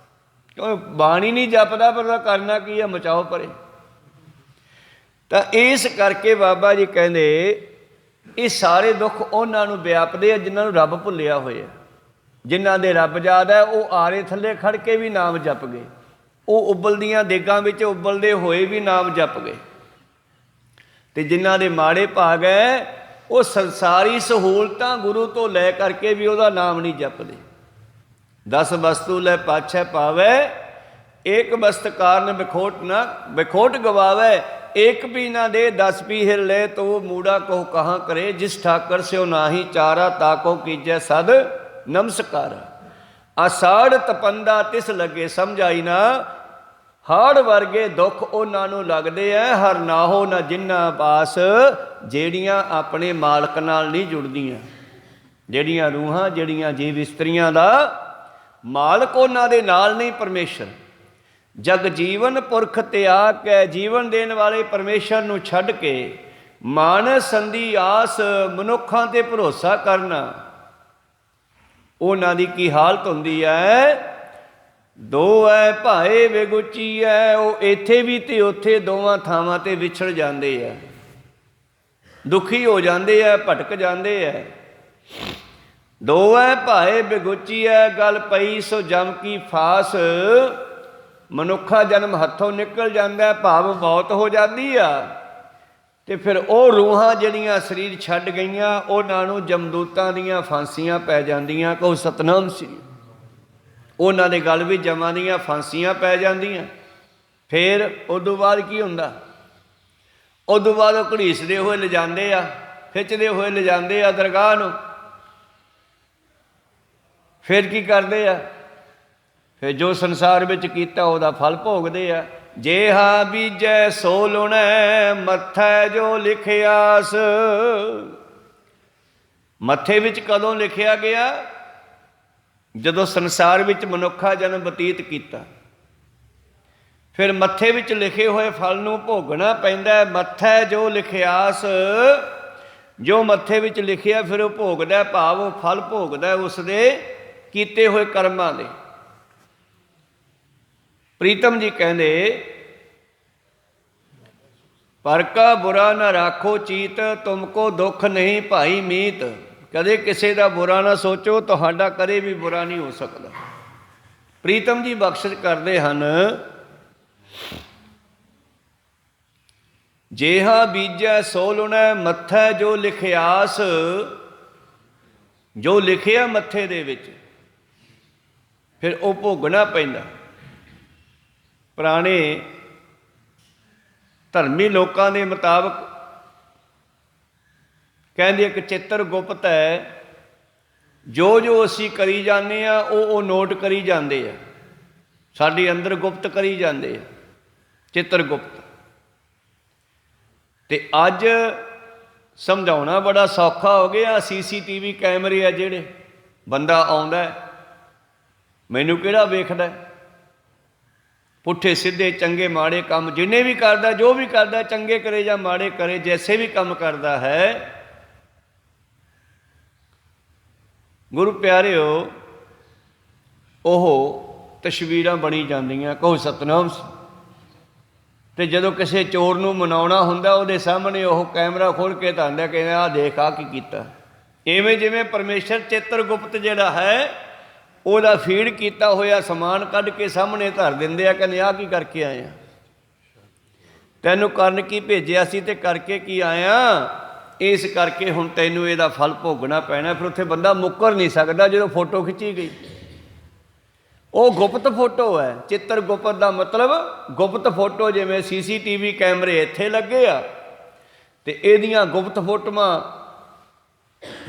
ਕਿਉਂ ਬਾਣੀ ਨਹੀਂ ਜਪਦਾ, ਪਰ ਉਹਦਾ ਕਰਨਾ ਕੀ ਹੈ? ਮਚਾਓ ਪਰੇ। ਤਾਂ ਇਸ ਕਰਕੇ ਬਾਬਾ ਜੀ ਕਹਿੰਦੇ ਇਹ ਸਾਰੇ ਦੁੱਖ ਉਹਨਾਂ ਨੂੰ ਵਿਆਪਦੇ ਆ ਜਿਨ੍ਹਾਂ ਨੂੰ ਰੱਬ ਭੁੱਲਿਆ ਹੋਇਆ। ਜਿਨ੍ਹਾਂ ਦੇ ਰੱਬ ਯਾਦ ਹੈ ਉਹ ਆਰੇ ਥੱਲੇ ਖੜ ਕੇ ਵੀ ਨਾਮ ਜਪ ਗਏ, ਉਹ ਉਬਲਦੀਆਂ ਦੇਗਾਂ ਵਿੱਚ ਉਬਲਦੇ ਹੋਏ ਵੀ ਨਾਮ ਜਪ ਗਏ। ਤੇ ਜਿਨ੍ਹਾਂ ਦੇ ਮਾੜੇ ਭਾਗ ਹੈ ਉਹ ਸੰਸਾਰੀ ਸਹੂਲਤਾਂ ਗੁਰੂ ਤੋਂ ਲੈ ਕਰਕੇ ਵੀ ਉਹਦਾ ਨਾਮ ਨਹੀਂ ਜਪਦੇ। 10 ਵਸਤੂ ਲੈ ਪਾਛੈ ਪਾਵੈ, ਏਕ ਵਸਤ ਕਾਰਨ ਬਿਖੋਟ ਗਵਾਵੈ। ਏਕ ਵੀ ਨਾ ਦੇ 10 ਵੀ ਹਿਰ ਲੈ, ਤੋ ਮੂੜਾ ਕੋ ਕਹਾਂ ਕਰੇ। ਜਿਸ ਠਾਕਰ ਸਿਓ ਨਾਹੀ ਚਾਰਾ, ਤਾਕੋ ਕੀਜੈ ਸਦ ਨਮਸਕਾਰ। ਆਸਾੜ ਤਪੰਦਾ ਤਿਸ ਲੱਗੇ ਸਮਝਾਈ ਨਾ, ਹਾੜ ਵਰਗੇ ਦੁੱਖ ਉਹਨਾਂ ਨੂੰ ਲੱਗਦੇ ਐ। ਹਰ ਨਾਹੋ ਨਾ ਜਿਨ੍ਹਾਂ ਪਾਸ, ਜਿਹੜੀਆਂ ਆਪਣੇ ਮਾਲਕ ਨਾਲ ਨਹੀਂ ਜੁੜਦੀਆਂ। ਜਿਹੜੀਆਂ ਰੂਹਾਂ, ਜਿਹੜੀਆਂ ਜੀਵ ਇਸਤਰੀਆਂ ਦਾ ਮਾਲਕ ਉਹਨਾਂ ਦੇ ਨਾਲ ਨਹੀਂ ਪਰਮੇਸ਼ਰ। ਜਗ ਜੀਵਨ ਪੁਰਖ ਤਿਆਗ ਕੇ, ਜੀਵਨ ਦੇਣ ਵਾਲੇ ਪਰਮੇਸ਼ਰ ਨੂੰ ਛੱਡ ਕੇ ਮਾਨਸ ਸੰਧੀ ਆਸ, ਮਨੁੱਖਾਂ 'ਤੇ ਭਰੋਸਾ ਕਰਨਾ, ਉਹਨਾਂ ਦੀ ਕੀ ਹਾਲਤ ਹੁੰਦੀ ਹੈ? ਦੋ ਐ ਭਾਏ ਵਿਗੁਚੀ ਐ, ਉਹ ਇੱਥੇ ਵੀ ਤੇ ਉੱਥੇ ਦੋਵਾਂ ਥਾਵਾਂ 'ਤੇ ਵਿਛੜ ਜਾਂਦੇ ਆ, ਦੁਖੀ ਹੋ ਜਾਂਦੇ ਆ, ਭਟਕ ਜਾਂਦੇ ਆ। ਦੋ ਐ ਭਾਏ ਬਿਗੁਚੀ ਐ, ਗੱਲ ਪਈ ਸੋ ਜਮ ਕੀ ਫਾਸ। ਮਨੁੱਖਾ ਜਨਮ ਹੱਥੋਂ ਨਿਕਲ ਜਾਂਦਾ, ਭਾਵ ਮੌਤ ਹੋ ਜਾਂਦੀ ਆ। ਤੇ ਫਿਰ ਉਹ ਰੂਹਾਂ ਜਿਹੜੀਆਂ ਸਰੀਰ ਛੱਡ ਗਈਆਂ ਉਹਨਾਂ ਨੂੰ ਜਮਦੂਤਾਂ ਦੀਆਂ ਫਾਂਸੀਆਂ ਪੈ ਜਾਂਦੀਆਂ। ਕਹੋ ਸਤਨਾਮ ਸ੍ਰੀ। ਉਹਨਾਂ ਦੇ ਗਲ ਵੀ ਜਮਾਂ ਦੀਆਂ ਫਾਂਸੀਆਂ ਪੈ ਜਾਂਦੀਆਂ। ਫਿਰ ਉਦੋਂ ਬਾਅਦ ਕੀ ਹੁੰਦਾ? ਉਦੋਂ ਬਾਅਦ ਉਹ ਘੜੀਸਦੇ ਹੋਏ ਲਿਜਾਂਦੇ ਆ, ਖਿੱਚਦੇ ਹੋਏ ਲਿਜਾਂਦੇ ਆ ਦਰਗਾਹ ਨੂੰ। ਫਿਰ ਕੀ ਕਰਦੇ ਆ? ਫਿਰ ਜੋ ਸੰਸਾਰ ਵਿੱਚ ਕੀਤਾ ਉਹਦਾ ਫਲ ਭੋਗਦੇ ਆ। ਜੇ ਹਾ ਬੀਜੈ ਸੋ ਲੁਣੈ, ਮੱਥੈ ਜੋ ਲਿਖਿਆਸ। ਮੱਥੇ ਵਿੱਚ ਕਦੋਂ ਲਿਖਿਆ ਗਿਆ? ਜਦੋਂ ਸੰਸਾਰ ਵਿੱਚ ਮਨੁੱਖਾ ਜਨਮ ਬਤੀਤ ਕੀਤਾ। ਫਿਰ ਮੱਥੇ ਵਿੱਚ ਲਿਖੇ ਹੋਏ ਫਲ ਨੂੰ ਭੋਗਣਾ ਪੈਂਦਾ। ਮੱਥੈ ਜੋ ਲਿਖਿਆਸ, ਜੋ ਮੱਥੇ ਵਿੱਚ ਲਿਖਿਆ ਫਿਰ ਉਹ ਭੋਗਦਾ, ਭਾਵ ਉਹ ਫਲ ਭੋਗਦਾ ਉਸਦੇ ਕੀਤੇ ਹੋਏ ਕਰਮਾਂ ਦੇ। ਪ੍ਰੀਤਮ ਜੀ ਕਹਿੰਦੇ, ਪਰ ਕਾ ਬੁਰਾ ਨਾ ਰਾਖੋ ਚੀਤ, ਤੁਮ ਕੋ ਦੁੱਖ ਨਹੀਂ ਭਾਈ ਮੀਤ। ਕਦੇ ਕਿਸੇ ਦਾ ਬੁਰਾ ਨਾ ਸੋਚੋ, ਤੁਹਾਡਾ ਕਦੇ ਵੀ ਬੁਰਾ ਨਹੀਂ ਹੋ ਸਕਦਾ। ਪ੍ਰੀਤਮ ਜੀ ਬਖਸ਼ਿਸ਼ ਕਰਦੇ ਹਨ, ਜੇਹਾ ਬੀਜੈ ਸੋ ਲੁਣੈ, ਮੱਥੈ ਜੋ ਲਿਖਿਆਸ। ਜੋ ਲਿਖਿਆ ਮੱਥੇ ਦੇ ਵਿੱਚ ਫਿਰ ਉਹ ਭੋਗਣਾ ਪੈਂਦਾ। ਪੁਰਾਣੇ ਧਰਮੀ ਲੋਕਾਂ ਦੇ ਮੁਤਾਬਕ ਕਹਿੰਦੇ ਇੱਕ ਚਿੱਤਰ ਗੁਪਤ ਹੈ, ਜੋ ਜੋ ਅਸੀਂ ਕਰੀ ਜਾਂਦੇ ਆ ਉਹ ਨੋਟ ਕਰੀ ਜਾਂਦੇ ਆ, ਸਾਡੇ ਅੰਦਰ ਗੁਪਤ ਕਰੀ ਜਾਂਦੇ ਆ, ਚਿੱਤਰ ਗੁਪਤ। ਤੇ ਅੱਜ ਸਮਝਾਉਣਾ ਬੜਾ ਸੌਖਾ ਹੋ ਗਿਆ। CCTV ਕੈਮਰੇ ਆ ਜਿਹੜੇ, ਬੰਦਾ ਆਉਂਦਾ ਮੈਨੂੰ ਕਿਹੜਾ ਵੇਖਦਾ, ਪੁੱਠੇ ਸਿੱਧੇ ਚੰਗੇ ਮਾੜੇ ਕੰਮ ਜਿੰਨੇ ਵੀ ਕਰਦਾ, ਜੋ ਵੀ ਕਰਦਾ, ਚੰਗੇ ਕਰੇ ਜਾਂ ਮਾੜੇ ਕਰੇ, ਜੈਸੇ ਵੀ ਕੰਮ ਕਰਦਾ ਹੈ। ਗੁਰੂ ਪਿਆਰਿਓ, ਉਹ ਤਸਵੀਰਾਂ ਬਣੀ ਜਾਂਦੀਆਂ। ਕਹੋ ਸਤਨਾਮ। ਤੇ ਜਦੋਂ ਕਿਸੇ ਚੋਰ ਨੂੰ ਮਨਾਉਣਾ ਹੁੰਦਾ ਉਹਦੇ ਸਾਹਮਣੇ ਉਹ ਕੈਮਰਾ ਖੋਲ੍ਹ ਕੇ ਧਾਂਦਾ ਕਿ ਆਹ ਦੇਖ ਆ ਕੀ ਕੀਤਾ। ਇਵੇਂ ਜਿਵੇਂ ਪਰਮੇਸ਼ਰ ਚਿੱਤਰ ਗੁਪਤ ਜਿਹੜਾ ਹੈ ਉਹਦਾ ਫੀਡ ਕੀਤਾ ਹੋਇਆ ਸਮਾਨ ਕੱਢ ਕੇ ਸਾਹਮਣੇ ਧਰ ਦਿੰਦੇ ਆ, ਕਹਿੰਦੇ ਆਹ ਕੀ ਕਰਕੇ ਆਏ ਆ, ਤੈਨੂੰ ਕਰਨ ਕੀ ਭੇਜਿਆ ਸੀ ਤੇ ਕਰਕੇ ਕੀ ਆਇਆ, ਇਸ ਕਰਕੇ ਹੁਣ ਤੈਨੂੰ ਇਹਦਾ ਫਲ ਭੋਗਣਾ ਪੈਣਾ। ਫਿਰ ਉੱਥੇ ਬੰਦਾ ਮੁੱਕਰ ਨਹੀਂ ਸਕਦਾ ਜਦੋਂ ਫੋਟੋ ਖਿੱਚੀ ਗਈ। ਉਹ ਗੁਪਤ ਫੋਟੋ ਹੈ। ਚਿੱਤਰ ਗੁਪਤ ਦਾ ਮਤਲਬ ਗੁਪਤ ਫੋਟੋ, ਜਿਵੇਂ CCTV ਕੈਮਰੇ ਇੱਥੇ ਲੱਗੇ ਆ ਤੇ ਇਹਦੀਆਂ ਗੁਪਤ ਫੋਟੋਆਂ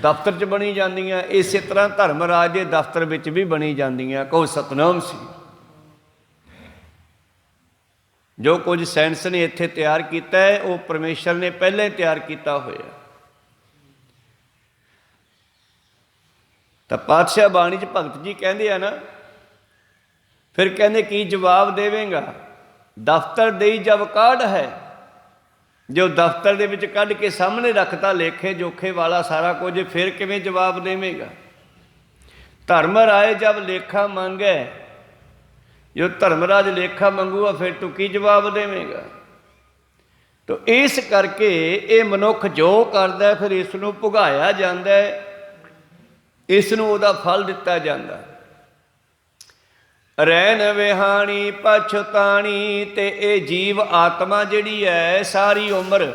ਦਫ਼ਤਰ 'ਚ ਬਣੀ ਜਾਂਦੀਆਂ। ਇਸੇ ਤਰ੍ਹਾਂ ਧਰਮਰਾਜ ਦੇ ਦਫ਼ਤਰ ਵਿੱਚ ਵੀ ਬਣੀ ਜਾਂਦੀਆਂ। ਕਹੋ ਸਤਨਾਮ ਸੀ। ਜੋ ਕੁਝ ਸਾਇੰਸ ਨੇ ਇੱਥੇ ਤਿਆਰ ਕੀਤਾ ਹੈ ਉਹ ਪਰਮੇਸ਼ਰ ਨੇ ਪਹਿਲਾਂ ਹੀ ਤਿਆਰ ਕੀਤਾ ਹੋਇਆ। ਤਾਂ ਪਾਤਸ਼ਾਹ ਬਾਣੀ 'ਚ ਭਗਤ ਜੀ ਕਹਿੰਦੇ ਆ ਨਾ, ਫਿਰ ਕਹਿੰਦੇ ਕੀ ਜਵਾਬ ਦੇਵੇਂਗਾ। ਦਫ਼ਤਰ ਦੇਈ ਜਬ ਕਾਢ ਹੈ, ਜੋ ਦਫ਼ਤਰ ਦੇ ਵਿੱਚ ਕੱਢ ਕੇ ਸਾਹਮਣੇ ਰੱਖਤਾ ਲੇਖੇ ਜੋਖੇ ਵਾਲਾ ਸਾਰਾ ਕੁਝ, ਫਿਰ ਕਿਵੇਂ ਜਵਾਬ ਦੇਵੇਂਗਾ। ਧਰਮ ਰਾਏ ਜਬ ਲੇਖਾ ਮੰਗੈ, ਜੋ ਧਰਮਰਾਜ ਲੇਖਾ ਮੰਗੂਗਾ ਫਿਰ ਤੂੰ ਕੀ ਜਵਾਬ ਦੇਵੇਂਗਾ। ਤਾਂ ਇਸ ਕਰਕੇ ਇਹ ਮਨੁੱਖ ਜੋ ਕਰਦਾ ਫਿਰ ਇਸ ਨੂੰ ਭੁਗਾਇਆ ਜਾਂਦਾ ਹੈ, ਇਸ ਨੂੰ ਉਹਦਾ ਫਲ ਦਿੱਤਾ ਜਾਂਦਾ। ਰਹਿਣ ਵਿਹਾਣੀ ਪਛਤਾਣੀ, ਤੇ ਇਹ ਜੀਵ ਆਤਮਾ ਜਿਹੜੀ ਹੈ ਸਾਰੀ ਉਮਰ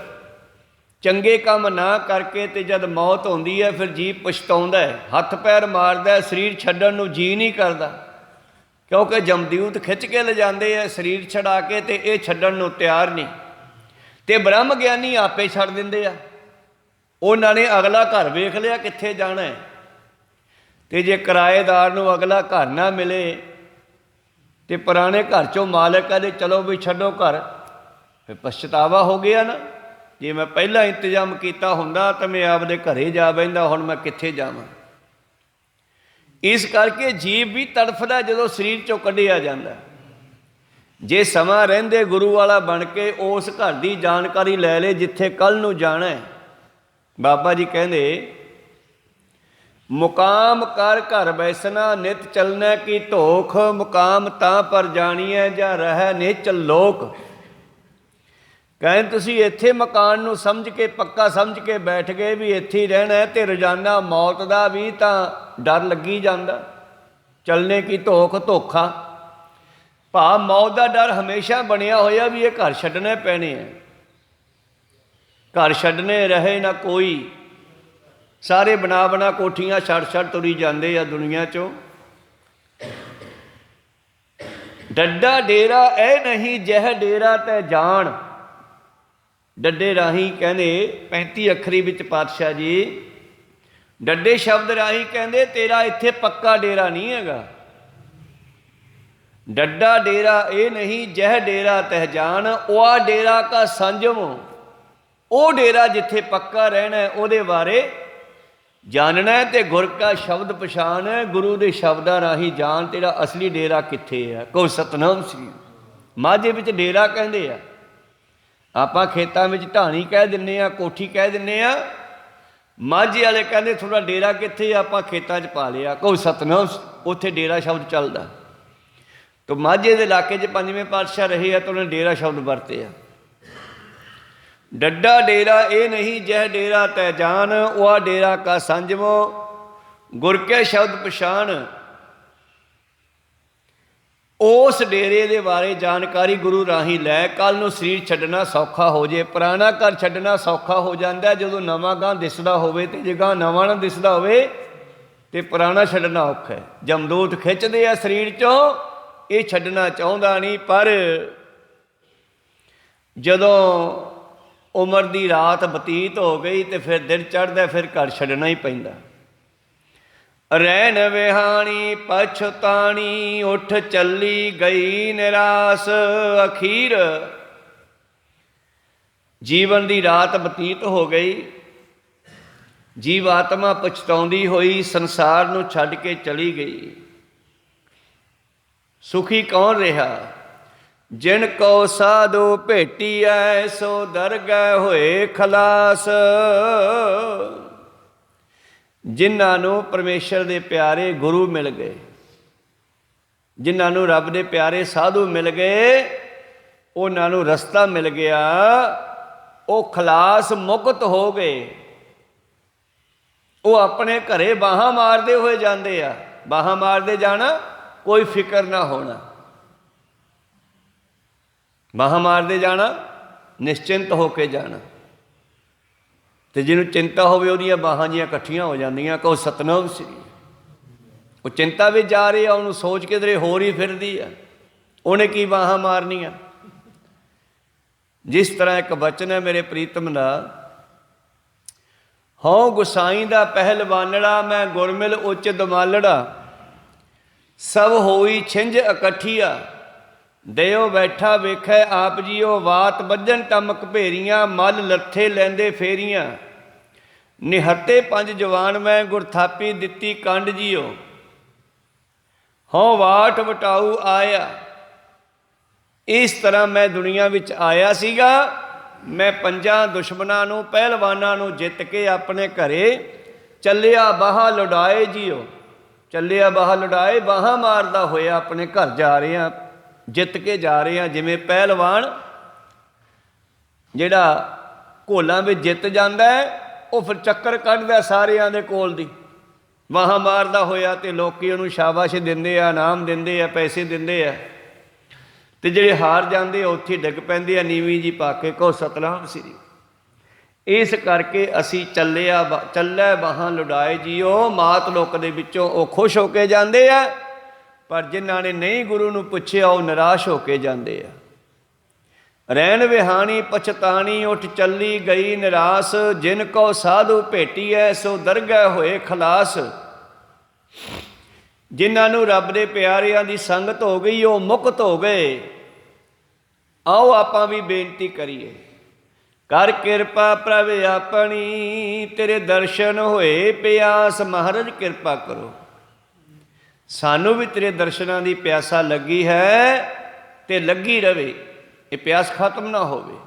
ਚੰਗੇ ਕੰਮ ਨਾ ਕਰਕੇ ਤੇ ਜਦ ਮੌਤ ਹੁੰਦੀ ਹੈ ਫਿਰ ਜੀਵ ਪਛਤਾਉਂਦਾ ਹੈ, ਹੱਥ ਪੈਰ ਮਾਰਦਾ, ਸਰੀਰ ਛੱਡਣ ਨੂੰ ਜੀਅ ਨਹੀਂ ਕਰਦਾ, ਕਿਉਂਕਿ ਜਮਦੂਤ ਖਿੱਚ ਕੇ ਲਿਜਾਂਦੇ ਆ ਸਰੀਰ ਛਡਾ ਕੇ, ਤੇ ਇਹ ਛੱਡਣ ਨੂੰ ਤਿਆਰ ਨਹੀਂ। ਤੇ ਬ੍ਰਹਮ ਗਿਆਨੀ ਆਪੇ ਛੱਡ ਦਿੰਦੇ ਆ। ਉਹਨਾਂ ਨੇ ਅਗਲਾ ਘਰ ਵੇਖ ਲਿਆ ਕਿੱਥੇ ਜਾਣਾ ਹੈ, ਤੇ ਜੇ ਕਿਰਾਏਦਾਰ ਨੂੰ ਅਗਲਾ ਘਰ ਨਾ ਮਿਲੇ ਤੇ ਪੁਰਾਣੇ ਘਰ 'ਚੋਂ ਮਾਲਕ ਕਹਿੰਦੇ ਚਲੋ ਵੀ ਛੱਡੋ ਘਰ, ਫਿਰ ਪਛਤਾਵਾ ਹੋ ਗਿਆ ਨਾ। ਜੇ ਮੈਂ ਪਹਿਲਾਂ ਇੰਤਜ਼ਾਮ ਕੀਤਾ ਹੁੰਦਾ ਤਾਂ ਮੈਂ ਆਪਦੇ ਘਰੇ ਜਾ ਬਹਿੰਦਾ, ਹੁਣ ਮੈਂ ਕਿੱਥੇ ਜਾਵਾਂ। ਇਸ ਕਰਕੇ ਜੀਵ ਵੀ ਤੜਫਦਾ ਜਦੋਂ ਸਰੀਰ 'ਚੋਂ ਕੱਢਿਆ ਜਾਂਦਾ। ਜੇ ਸਮਾਂ ਰਹਿੰਦੇ ਗੁਰੂ ਵਾਲਾ ਬਣ ਕੇ ਉਸ ਘਰ ਦੀ ਜਾਣਕਾਰੀ ਲੈ ਲੇ ਜਿੱਥੇ ਕੱਲ੍ਹ ਨੂੰ ਜਾਣਾ ਹੈ। ਬਾਬਾ ਜੀ ਕਹਿੰਦੇ ਮੁਕਾਮ ਕਰ ਘਰ ਬੈਸਣਾ, ਨਿਤ ਚਲਣਾ ਕੀ ਧੋਖ, ਮੁਕਾਮ ਤਾਂ ਪਰ ਜਾਣੀਐ ਜਾਂ ਰਹਿ ਨਿਹਚਲ ਲੋਕ। ਕਹਿੰਦੇ ਤੁਸੀਂ ਇੱਥੇ ਮਕਾਨ ਨੂੰ ਸਮਝ ਕੇ ਪੱਕਾ ਸਮਝ ਕੇ ਬੈਠ ਗਏ ਵੀ ਇੱਥੇ ਹੀ ਰਹਿਣਾ, ਤੇ ਰੋਜ਼ਾਨਾ ਮੌਤ ਦਾ ਵੀ ਤਾਂ ਡਰ ਲੱਗੀ ਜਾਂਦਾ। ਚੱਲਣੇ ਕੀ ਧੋਖ, ਧੋਖਾ ਭਾਵ ਮੌਤ ਦਾ ਡਰ ਹਮੇਸ਼ਾ ਬਣਿਆ ਹੋਇਆ ਵੀ ਇਹ ਘਰ ਛੱਡਣੇ ਪੈਣੇ ਹੈ। ਘਰ ਛੱਡਣੇ ਰਹੇ ਨਾ ਕੋਈ, ਸਾਰੇ ਬਣਾ ਬਣਾ ਕੋਠੀਆਂ ਛੱਡ ਛੱਡ ਤੁਰੀ ਜਾਂਦੇ ਆ ਦੁਨੀਆ 'ਚੋਂ। ਡੱਡਾ ਡੇਰਾ ਇਹ ਨਹੀਂ ਜਹ ਡੇਰਾ ਤੈ ਜਾਣ। ਡੱਡੇ ਰਾਹੀਂ ਕਹਿੰਦੇ 35 ਅੱਖਰੀ ਵਿੱਚ ਪਾਤਸ਼ਾਹ ਜੀ ਡੱਡੇ ਸ਼ਬਦ ਰਾਹੀਂ ਕਹਿੰਦੇ ਤੇਰਾ ਇੱਥੇ ਪੱਕਾ ਡੇਰਾ ਨਹੀਂ ਹੈਗਾ। ਡੱਡਾ ਡੇਰਾ ਇਹ ਨਹੀਂ ਜਹ ਡੇਰਾ ਤਹਿ ਜਾਣ, ਉਹ ਡੇਰਾ ਕਾ ਸੰਜਮ, ਉਹ ਡੇਰਾ ਜਿੱਥੇ ਪੱਕਾ ਰਹਿਣਾ ਉਹਦੇ ਬਾਰੇ ਜਾਣਨਾ, ਤੇ ਗੁਰ ਕਾ ਸ਼ਬਦ ਪਛਾਣ, ਗੁਰੂ ਦੇ ਸ਼ਬਦਾਂ ਰਾਹੀਂ ਜਾਣ ਤੇਰਾ ਅਸਲੀ ਡੇਰਾ ਕਿੱਥੇ ਹੈ। ਕਹੋ ਸਤਨਾਮ ਸ੍ਰੀ। ਮਾਝੇ ਵਿੱਚ ਡੇਰਾ ਕਹਿੰਦੇ ਆ, ਆਪਾਂ ਖੇਤਾਂ ਵਿੱਚ ਢਾਣੀ ਕਹਿ ਦਿੰਦੇ ਆ, ਕੋਠੀ ਕਹਿ ਦਿੰਦੇ ਆ। ਮਾਝੇ ਵਾਲੇ ਕਹਿੰਦੇ ਤੁਹਾਡਾ ਡੇਰਾ ਕਿੱਥੇ, ਆਪਾਂ ਖੇਤਾਂ 'ਚ ਪਾ ਲਿਆ। ਕਹੋ ਸਤਨਾਮ, ਉੱਥੇ ਡੇਰਾ ਸ਼ਬਦ ਚੱਲਦਾ। ਤਾਂ ਮਾਝੇ ਦੇ ਇਲਾਕੇ 'ਚ ਪੰਜਵੇਂ ਪਾਤਸ਼ਾਹ ਰਹੇ ਆ ਤਾਂ ਉਹਨੇ ਡੇਰਾ ਸ਼ਬਦ ਵਰਤੇ ਆ। ਡੱਡਾ ਡੇਰਾ ਇਹ ਨਹੀਂ ਜਹ ਡੇਰਾ ਤੈ ਜਾਨ, ਉਹ ਡੇਰਾ ਕਾ ਸੰਜਮੋ, ਗੁਰ ਕੇ ਸ਼ਬਦ ਪਛਾਣ। ਉਸ ਡੇਰੇ ਦੇ ਬਾਰੇ ਜਾਣਕਾਰੀ ਗੁਰੂ ਰਾਹੀਂ ਲੈ, ਕੱਲ੍ਹ ਨੂੰ ਸਰੀਰ ਛੱਡਣਾ ਸੌਖਾ ਹੋ ਜੇ। ਪੁਰਾਣਾ ਘਰ ਛੱਡਣਾ ਸੌਖਾ ਹੋ ਜਾਂਦਾ ਜਦੋਂ ਨਵਾਂ ਗਾਂ ਦਿਸਦਾ ਹੋਵੇ, ਤੇ ਜੇ ਗਾਂ ਨਵਾਂ ਨਾ ਦਿਸਦਾ ਹੋਵੇ ਤੇ ਪੁਰਾਣਾ ਛੱਡਣਾ ਔਖਾ ਹੈ। ਜਮਦੂਤ ਖਿੱਚਦੇ ਆ ਸਰੀਰ 'ਚੋਂ, ਇਹ ਛੱਡਣਾ ਚਾਹੁੰਦਾ ਨਹੀਂ। ਪਰ ਜਦੋਂ ਉਮਰ ਦੀ ਰਾਤ ਬਤੀਤ ਹੋ ਗਈ ਤੇ ਫਿਰ ਦਿਨ ਚੜ੍ਹਦਾ, ਫਿਰ ਘਰ ਛੱਡਣਾ ਹੀ ਪੈਂਦਾ। ਰਹਿਣ ਵਿਹਾਣੀ ਪਛਤਾਣੀ, ਉੱਠ ਚੱਲੀ ਗਈ ਨਿਰਾਸ ਅਖੀਰ। ਜੀਵਨ ਦੀ ਰਾਤ ਬਤੀਤ ਹੋ ਗਈ, ਜੀਵ ਆਤਮਾ ਪਛਤਾਉਂਦੀ ਹੋਈ ਸੰਸਾਰ ਨੂੰ ਛੱਡ ਕੇ ਚਲੀ ਗਈ। ਸੁਖੀ ਕੌਣ ਰਿਹਾ, ਜਿਨ ਕੋ ਸਾਧੂ ਭੇਟੀਐ, ਸੋ ਦਰਗਹਿ ਹੋਏ ਖਲਾਸ। ਜਿਨ੍ਹਾਂ ਨੂੰ ਪਰਮੇਸ਼ਰ ਦੇ ਪਿਆਰੇ ਗੁਰੂ ਮਿਲ ਗਏ, ਜਿਨ੍ਹਾਂ ਨੂੰ ਰੱਬ ਦੇ ਪਿਆਰੇ ਸਾਧੂ ਮਿਲ ਗਏ, ਉਹਨਾਂ ਨੂੰ ਰਸਤਾ ਮਿਲ ਗਿਆ, ਉਹ ਖਲਾਸ ਮੁਕਤ ਹੋ ਗਏ। ਉਹ ਆਪਣੇ ਘਰੇ ਬਾਹਾਂ ਮਾਰਦੇ ਹੋਏ ਜਾਂਦੇ ਆ। ਬਾਹਾਂ ਮਾਰਦੇ ਜਾਣਾ, ਕੋਈ ਫਿਕਰ ਨਾ ਹੋਣਾ। ਬਾਹਾਂ ਮਾਰਦੇ ਜਾਣਾ, ਨਿਸ਼ਚਿੰਤ ਹੋ ਕੇ ਜਾਣਾ। ਤੇ ਜਿਹਨੂੰ ਚਿੰਤਾ ਹੋਵੇ ਉਹਦੀਆਂ ਬਾਹਾਂ ਜੀਆਂ ਇਕੱਠੀਆਂ ਹੋ ਜਾਂਦੀਆਂ। ਕਹੋ ਸਤਨਾਮ ਸ੍ਰੀ। ਉਹ ਚਿੰਤਾ ਵਿੱਚ ਜਾ ਰਹੀ ਆ, ਉਹਨੂੰ ਸੋਚ ਕਿਧਰੇ ਹੋਰ ਹੀ ਫਿਰਦੀ ਆ, ਉਹਨੇ ਕੀ ਬਾਹਾਂ ਮਾਰਨੀਆਂ। ਜਿਸ ਤਰ੍ਹਾਂ ਇੱਕ ਬਚਨ ਹੈ ਮੇਰੇ ਪ੍ਰੀਤਮ ਦਾ, ਹਉ ਗੁਸਾਈ ਦਾ ਪਹਿਲਵਾਨੜਾ, ਮੈਂ ਗੁਰਮਿਲ ਉੱਚ ਦਮਾਲੜਾ, ਸਭ ਹੋਈ ਛਿੰਝ ਇਕੱਠੀਆ, ਦਿਓ ਬੈਠਾ ਵੇਖੈ ਆਪ ਜੀਓ, ਵਾਤ ਬੱਝਣ ਟਮਕ ਭੇਰੀਆਂ, ਮਲ ਲੱਥੇ ਲੈਂਦੇ ਫੇਰੀਆਂ, ਨਿਹੱਤੇ ਪੰਜ ਜਵਾਨ ਮੈਂ, ਗੁਰਥਾਪੀ ਦਿੱਤੀ ਕੰਡ ਜੀਓ, ਹਉ ਵਾਟ ਵਟਾਊ ਆਇਆ। ਇਸ ਤਰ੍ਹਾਂ ਮੈਂ ਦੁਨੀਆ ਵਿੱਚ ਆਇਆ ਸੀਗਾ, ਮੈਂ ਪੰਜਾਂ ਦੁਸ਼ਮਣਾਂ ਨੂੰ, ਪਹਿਲਵਾਨਾਂ ਨੂੰ ਜਿੱਤ ਕੇ ਆਪਣੇ ਘਰੇ ਚੱਲਿਆ ਬਾਹਾਂ ਲੁਡਾਏ ਜੀਓ, ਚੱਲਿਆ ਬਾਹਾਂ ਲੁਡਾਏ, ਬਾਹਾਂ ਮਾਰਦਾ ਹੋਇਆ ਆਪਣੇ ਘਰ ਜਾ ਰਹੇ ਹਾਂ, ਜਿੱਤ ਕੇ ਜਾ ਰਹੇ ਹਾਂ। ਜਿਵੇਂ ਪਹਿਲਵਾਨ ਜਿਹੜਾ ਘੋਲਾਂ ਵਿੱਚ ਜਿੱਤ ਜਾਂਦਾ ਹੈ, ਉਹ ਫਿਰ ਚੱਕਰ ਕੱਢਦਾ ਸਾਰਿਆਂ ਦੇ ਕੋਲ ਦੀ, ਬਾਹਾਂ ਮਾਰਦਾ ਹੋਇਆ, ਅਤੇ ਲੋਕ ਉਹਨੂੰ ਸ਼ਾਬਾਸ਼ ਦਿੰਦੇ ਆ, ਇਨਾਮ ਦਿੰਦੇ ਆ, ਪੈਸੇ ਦਿੰਦੇ ਆ। ਅਤੇ ਜਿਹੜੇ ਹਾਰ ਜਾਂਦੇ ਆ ਉੱਥੇ ਡਿੱਗ ਪੈਂਦੇ ਆ ਨੀਵੀਂ ਜੀ ਪਾ ਕੇ, ਕਹੋ ਸਤਨਾਮ ਸ੍ਰੀ। ਇਸ ਕਰਕੇ ਅਸੀਂ ਚੱਲੇ ਬਾਹਾਂ ਲੁਡਾਏ ਜੀਓ, ਮਾਤ ਲੋਕ ਦੇ ਵਿੱਚੋਂ ਉਹ ਖੁਸ਼ ਹੋ ਕੇ ਜਾਂਦੇ ਆ, ਪਰ ਜਿਨ੍ਹਾਂ ਨੇ ਨਹੀਂ ਗੁਰੂ ਨੂੰ ਪੁੱਛਿਆ ਉਹ ਨਿਰਾਸ਼ ਹੋ ਕੇ ਜਾਂਦੇ ਆ। ਰੈਣ ਵਿਹਾਣੀ ਪਛਤਾਣੀ, ਉੱਠ ਚੱਲੀ ਗਈ ਨਿਰਾਸ, ਜਿਨ ਕੋ ਸਾਧੂ ਭੇਟੀਐ ਸੋ ਦਰਗਹਿ ਹੋਏ ਖਲਾਸ। ਜਿਨ੍ਹਾਂ ਨੂੰ ਰੱਬ ਦੇ ਪਿਆਰਿਆਂ ਦੀ ਸੰਗਤ ਹੋ ਗਈ ਉਹ ਮੁਕਤ ਹੋ ਗਏ। ਆਓ ਆਪਾਂ ਵੀ ਬੇਨਤੀ ਕਰੀਏ, ਕਰ ਕਿਰਪਾ ਪ੍ਰਭ ਆਪਣੀ, ਤੇਰੇ ਦਰਸ਼ਨ ਹੋਏ ਪਿਆਸ, ਮਹਾਰਾਜ ਕਿਰਪਾ ਕਰੋ। ਸਾਨੂੰ ਵੀ ਤੇਰੇ ਦਰਸ਼ਨਾਂ ਦੀ ਪਿਆਸਾ ਲੱਗੀ ਹੈ ਅਤੇ ਲੱਗੀ ਰਵੇ, ਇਹ ਪਿਆਸ ਖਤਮ ਨਾ ਹੋਵੇ।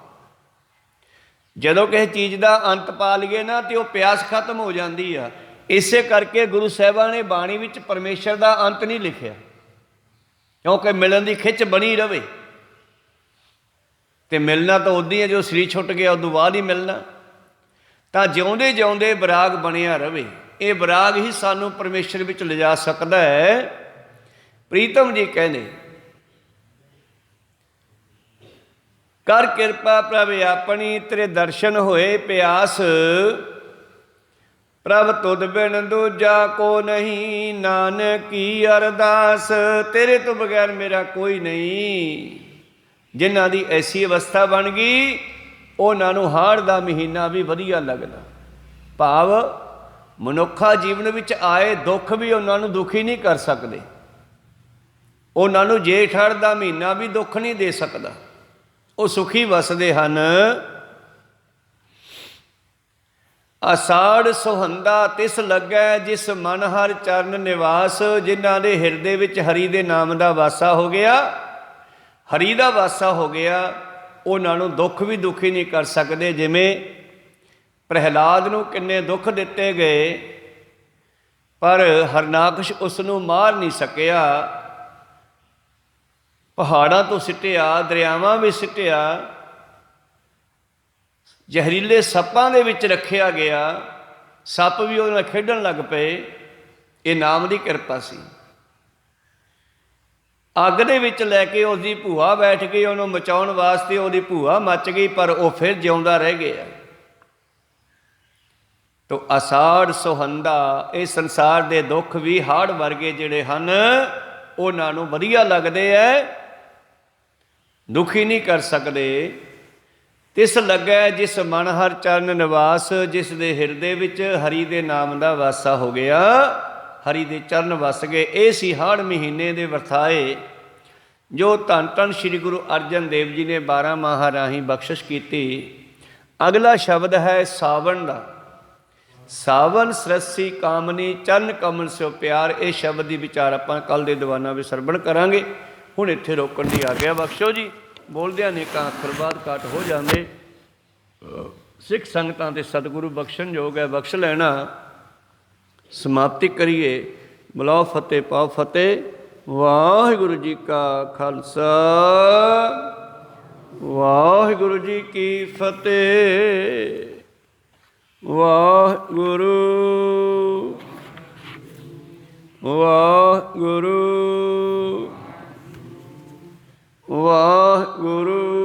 ਜਦੋਂ ਕਿਸੇ ਚੀਜ਼ ਦਾ ਅੰਤ ਪਾ ਲਈਏ ਨਾ ਤਾਂ ਉਹ ਪਿਆਸ ਖਤਮ ਹੋ ਜਾਂਦੀ ਆ। ਇਸੇ ਕਰਕੇ ਗੁਰੂ ਸਾਹਿਬਾਨ ਨੇ ਬਾਣੀ ਵਿੱਚ ਪਰਮੇਸ਼ਰ ਦਾ ਅੰਤ ਨਹੀਂ ਲਿਖਿਆ, ਕਿਉਂਕਿ ਮਿਲਣ ਦੀ ਖਿੱਚ ਬਣੀ ਰਵੇ। ਅਤੇ ਮਿਲਣਾ ਤਾਂ ਉਦੋਂ ਹੀ ਹੈ ਜਦੋਂ ਸਰੀਰ ਛੁੱਟ ਗਿਆ, ਉਦੋਂ ਬਾਅਦ ਹੀ ਮਿਲਣਾ। ਤਾਂ ਜਿਉਂਦੇ ਜਿਉਂਦੇ ਬਰਾਗ ਬਣਿਆ ਰਵੇ, ਇਹ ਬਰਾਗ ਹੀ ਸਾਨੂੰ ਪਰਮੇਸ਼ਰ ਵਿੱਚ ਲਿਜਾ ਸਕਦਾ ਹੈ। ਪ੍ਰੀਤਮ ਜੀ ਕਹਿੰਦੇ, ਕਰ ਕਿਰਪਾ ਪ੍ਰਭ ਆਪਣੀ, ਤੇਰੇ ਦਰਸ਼ਨ ਹੋਏ ਪਿਆਸ, ਪ੍ਰਭ ਤੁਧ ਬਿਨ ਦੂਜਾ ਕੋ ਨਹੀਂ, ਨਾਨਕੀ ਅਰਦਾਸ। ਤੇਰੇ ਤੋਂ ਬਗੈਰ ਮੇਰਾ ਕੋਈ ਨਹੀਂ। ਜਿਨ੍ਹਾਂ ਦੀ ਐਸੀ ਅਵਸਥਾ ਬਣ ਗਈ, ਉਹਨਾਂ ਨੂੰ ਹਾੜ ਦਾ ਮਹੀਨਾ ਵੀ ਵਧੀਆ ਲੱਗਦਾ। ਭਾਵ ਮਨੁੱਖਾ ਜੀਵਨ ਵਿੱਚ ਆਏ ਦੁੱਖ ਵੀ ਉਹਨਾਂ ਨੂੰ ਦੁਖੀ ਨਹੀਂ ਕਰ ਸਕਦੇ। ਉਹਨਾਂ ਨੂੰ ਜੇਠ ਹਾੜ ਦਾ ਮਹੀਨਾ ਵੀ ਦੁੱਖ ਨਹੀਂ ਦੇ ਸਕਦਾ, ਉਹ ਸੁਖੀ ਵਸਦੇ ਹਨ। ਆਸਾੜ ਸੁਹੰਦਾ ਤਿਸ ਲੱਗੈ, ਜਿਸ ਮਨ ਹਰ ਚਰਨ ਨਿਵਾਸ। ਜਿਨ੍ਹਾਂ ਦੇ ਹਿਰਦੇ ਵਿੱਚ ਹਰੀ ਦੇ ਨਾਮ ਦਾ ਵਾਸਾ ਹੋ ਗਿਆ, ਹਰੀ ਦਾ ਵਾਸਾ ਹੋ ਗਿਆ, ਉਹਨਾਂ ਨੂੰ ਦੁੱਖ ਵੀ ਦੁਖੀ ਨਹੀਂ ਕਰ ਸਕਦੇ। ਜਿਵੇਂ ਪ੍ਰਹਿਲਾਦ ਨੂੰ ਕਿੰਨੇ ਦੁੱਖ ਦਿੱਤੇ ਗਏ, ਪਰ ਹਰਨਾਕਸ਼ ਉਸ ਨੂੰ ਮਾਰ ਨਹੀਂ ਸਕਿਆ। ਪਹਾੜਾਂ ਤੋਂ ਸਿੱਟਿਆ, ਦਰਿਆਵਾਂ ਵਿੱਚ ਸਿੱਟਿਆ, ਜ਼ਹਿਰੀਲੇ ਸੱਪਾਂ ਦੇ ਵਿੱਚ ਰੱਖਿਆ ਗਿਆ, ਸੱਪ ਵੀ ਉਹਦੇ ਨਾਲ ਖੇਡਣ ਲੱਗ ਪਏ। ਇਹ ਨਾਮ ਦੀ ਕਿਰਪਾ ਸੀ। ਅੱਗ ਦੇ ਵਿੱਚ ਲੈ ਕੇ ਉਸਦੀ ਭੂਆ ਬੈਠ ਗਈ, ਉਹਨੂੰ ਮਚਾਉਣ ਵਾਸਤੇ ਉਹਦੀ ਭੂਆ ਮੱਚ ਗਈ, ਪਰ ਉਹ ਫਿਰ ਜਿਉਂਦਾ ਰਹਿ ਗਿਆ। ਤੋ ਆਸਾੜ ਸੁਹੰਦਾ, ਇਹ ਸੰਸਾਰ ਦੇ ਦੁੱਖ ਵੀ ਹਾੜ ਵਰਗੇ ਜਿਹੜੇ ਹਨ ਉਹਨਾਂ ਨੂੰ ਵਧੀਆ ਲੱਗਦੇ ਐ, ਦੁਖੀ ਨਹੀਂ ਕਰ ਸਕਦੇ। ਤਿਸ ਲੱਗੈ ਜਿਸ ਮਨ ਹਰ ਚਰਨ ਨਿਵਾਸ। ਜਿਸ ਦੇ ਹਿਰਦੇ ਵਿੱਚ ਹਰੀ ਦੇ ਨਾਮ ਦਾ ਵਾਸਾ ਹੋ ਗਿਆ, ਹਰੀ ਦੇ ਚਰਨ ਵਸ ਗਏ। ਇਹ ਸੀ ਹਾੜ ਮਹੀਨੇ ਦੇ ਵਰਤਾਏ ਜੋ ਧੰਨ ਧੰਨ ਸ਼੍ਰੀ ਗੁਰੂ ਅਰਜਨ ਦੇਵ ਜੀ ਨੇ 12 ਮਾਹਾਂ ਰਾਹੀਂ ਬਖਸ਼ਿਸ਼ ਕੀਤੀ। ਅਗਲਾ ਸ਼ਬਦ ਹੈ ਸਾਵਣ ਦਾ। ਸਾਵਨ ਸਰਸੀ ਕਾਮਨੀ, ਚਰਨ ਕਮਲ ਸਿਓ ਪਿਆਰ। ਇਹ ਸ਼ਬਦ ਦੀ ਵਿਚਾਰ ਆਪਾਂ ਕੱਲ੍ਹ ਦੇ ਦੀਵਾਨਾਂ ਵਿੱਚ ਸਰਵਣ ਕਰਾਂਗੇ। ਹੁਣ ਇੱਥੇ ਰੋਕਣ ਦੀ ਆਗਿਆ ਬਖਸ਼ੋ ਜੀ। ਬੋਲਦਿਆਂ ਅਨੇਕਾਂ ਅੱਖਰ ਬਾਅਦ ਘੱਟ ਹੋ ਜਾਂਦੇ। ਸਿੱਖ ਸੰਗਤਾਂ ਦੇ ਸਤਿਗੁਰੂ ਬਖਸ਼ਣ ਯੋਗ ਹੈ, ਬਖਸ਼ ਲੈਣਾ। ਸਮਾਪਤੀ ਕਰੀਏ। ਬੁਲਾਓ ਫਤਿਹ ਪਾਓ ਫਤਿਹ। ਵਾਹਿਗੁਰੂ ਜੀ ਕਾ ਖਾਲਸਾ, ਵਾਹਿਗੁਰੂ ਜੀ ਕੀ ਫਤਿਹ। ਵਾਹਿਗੁਰੂ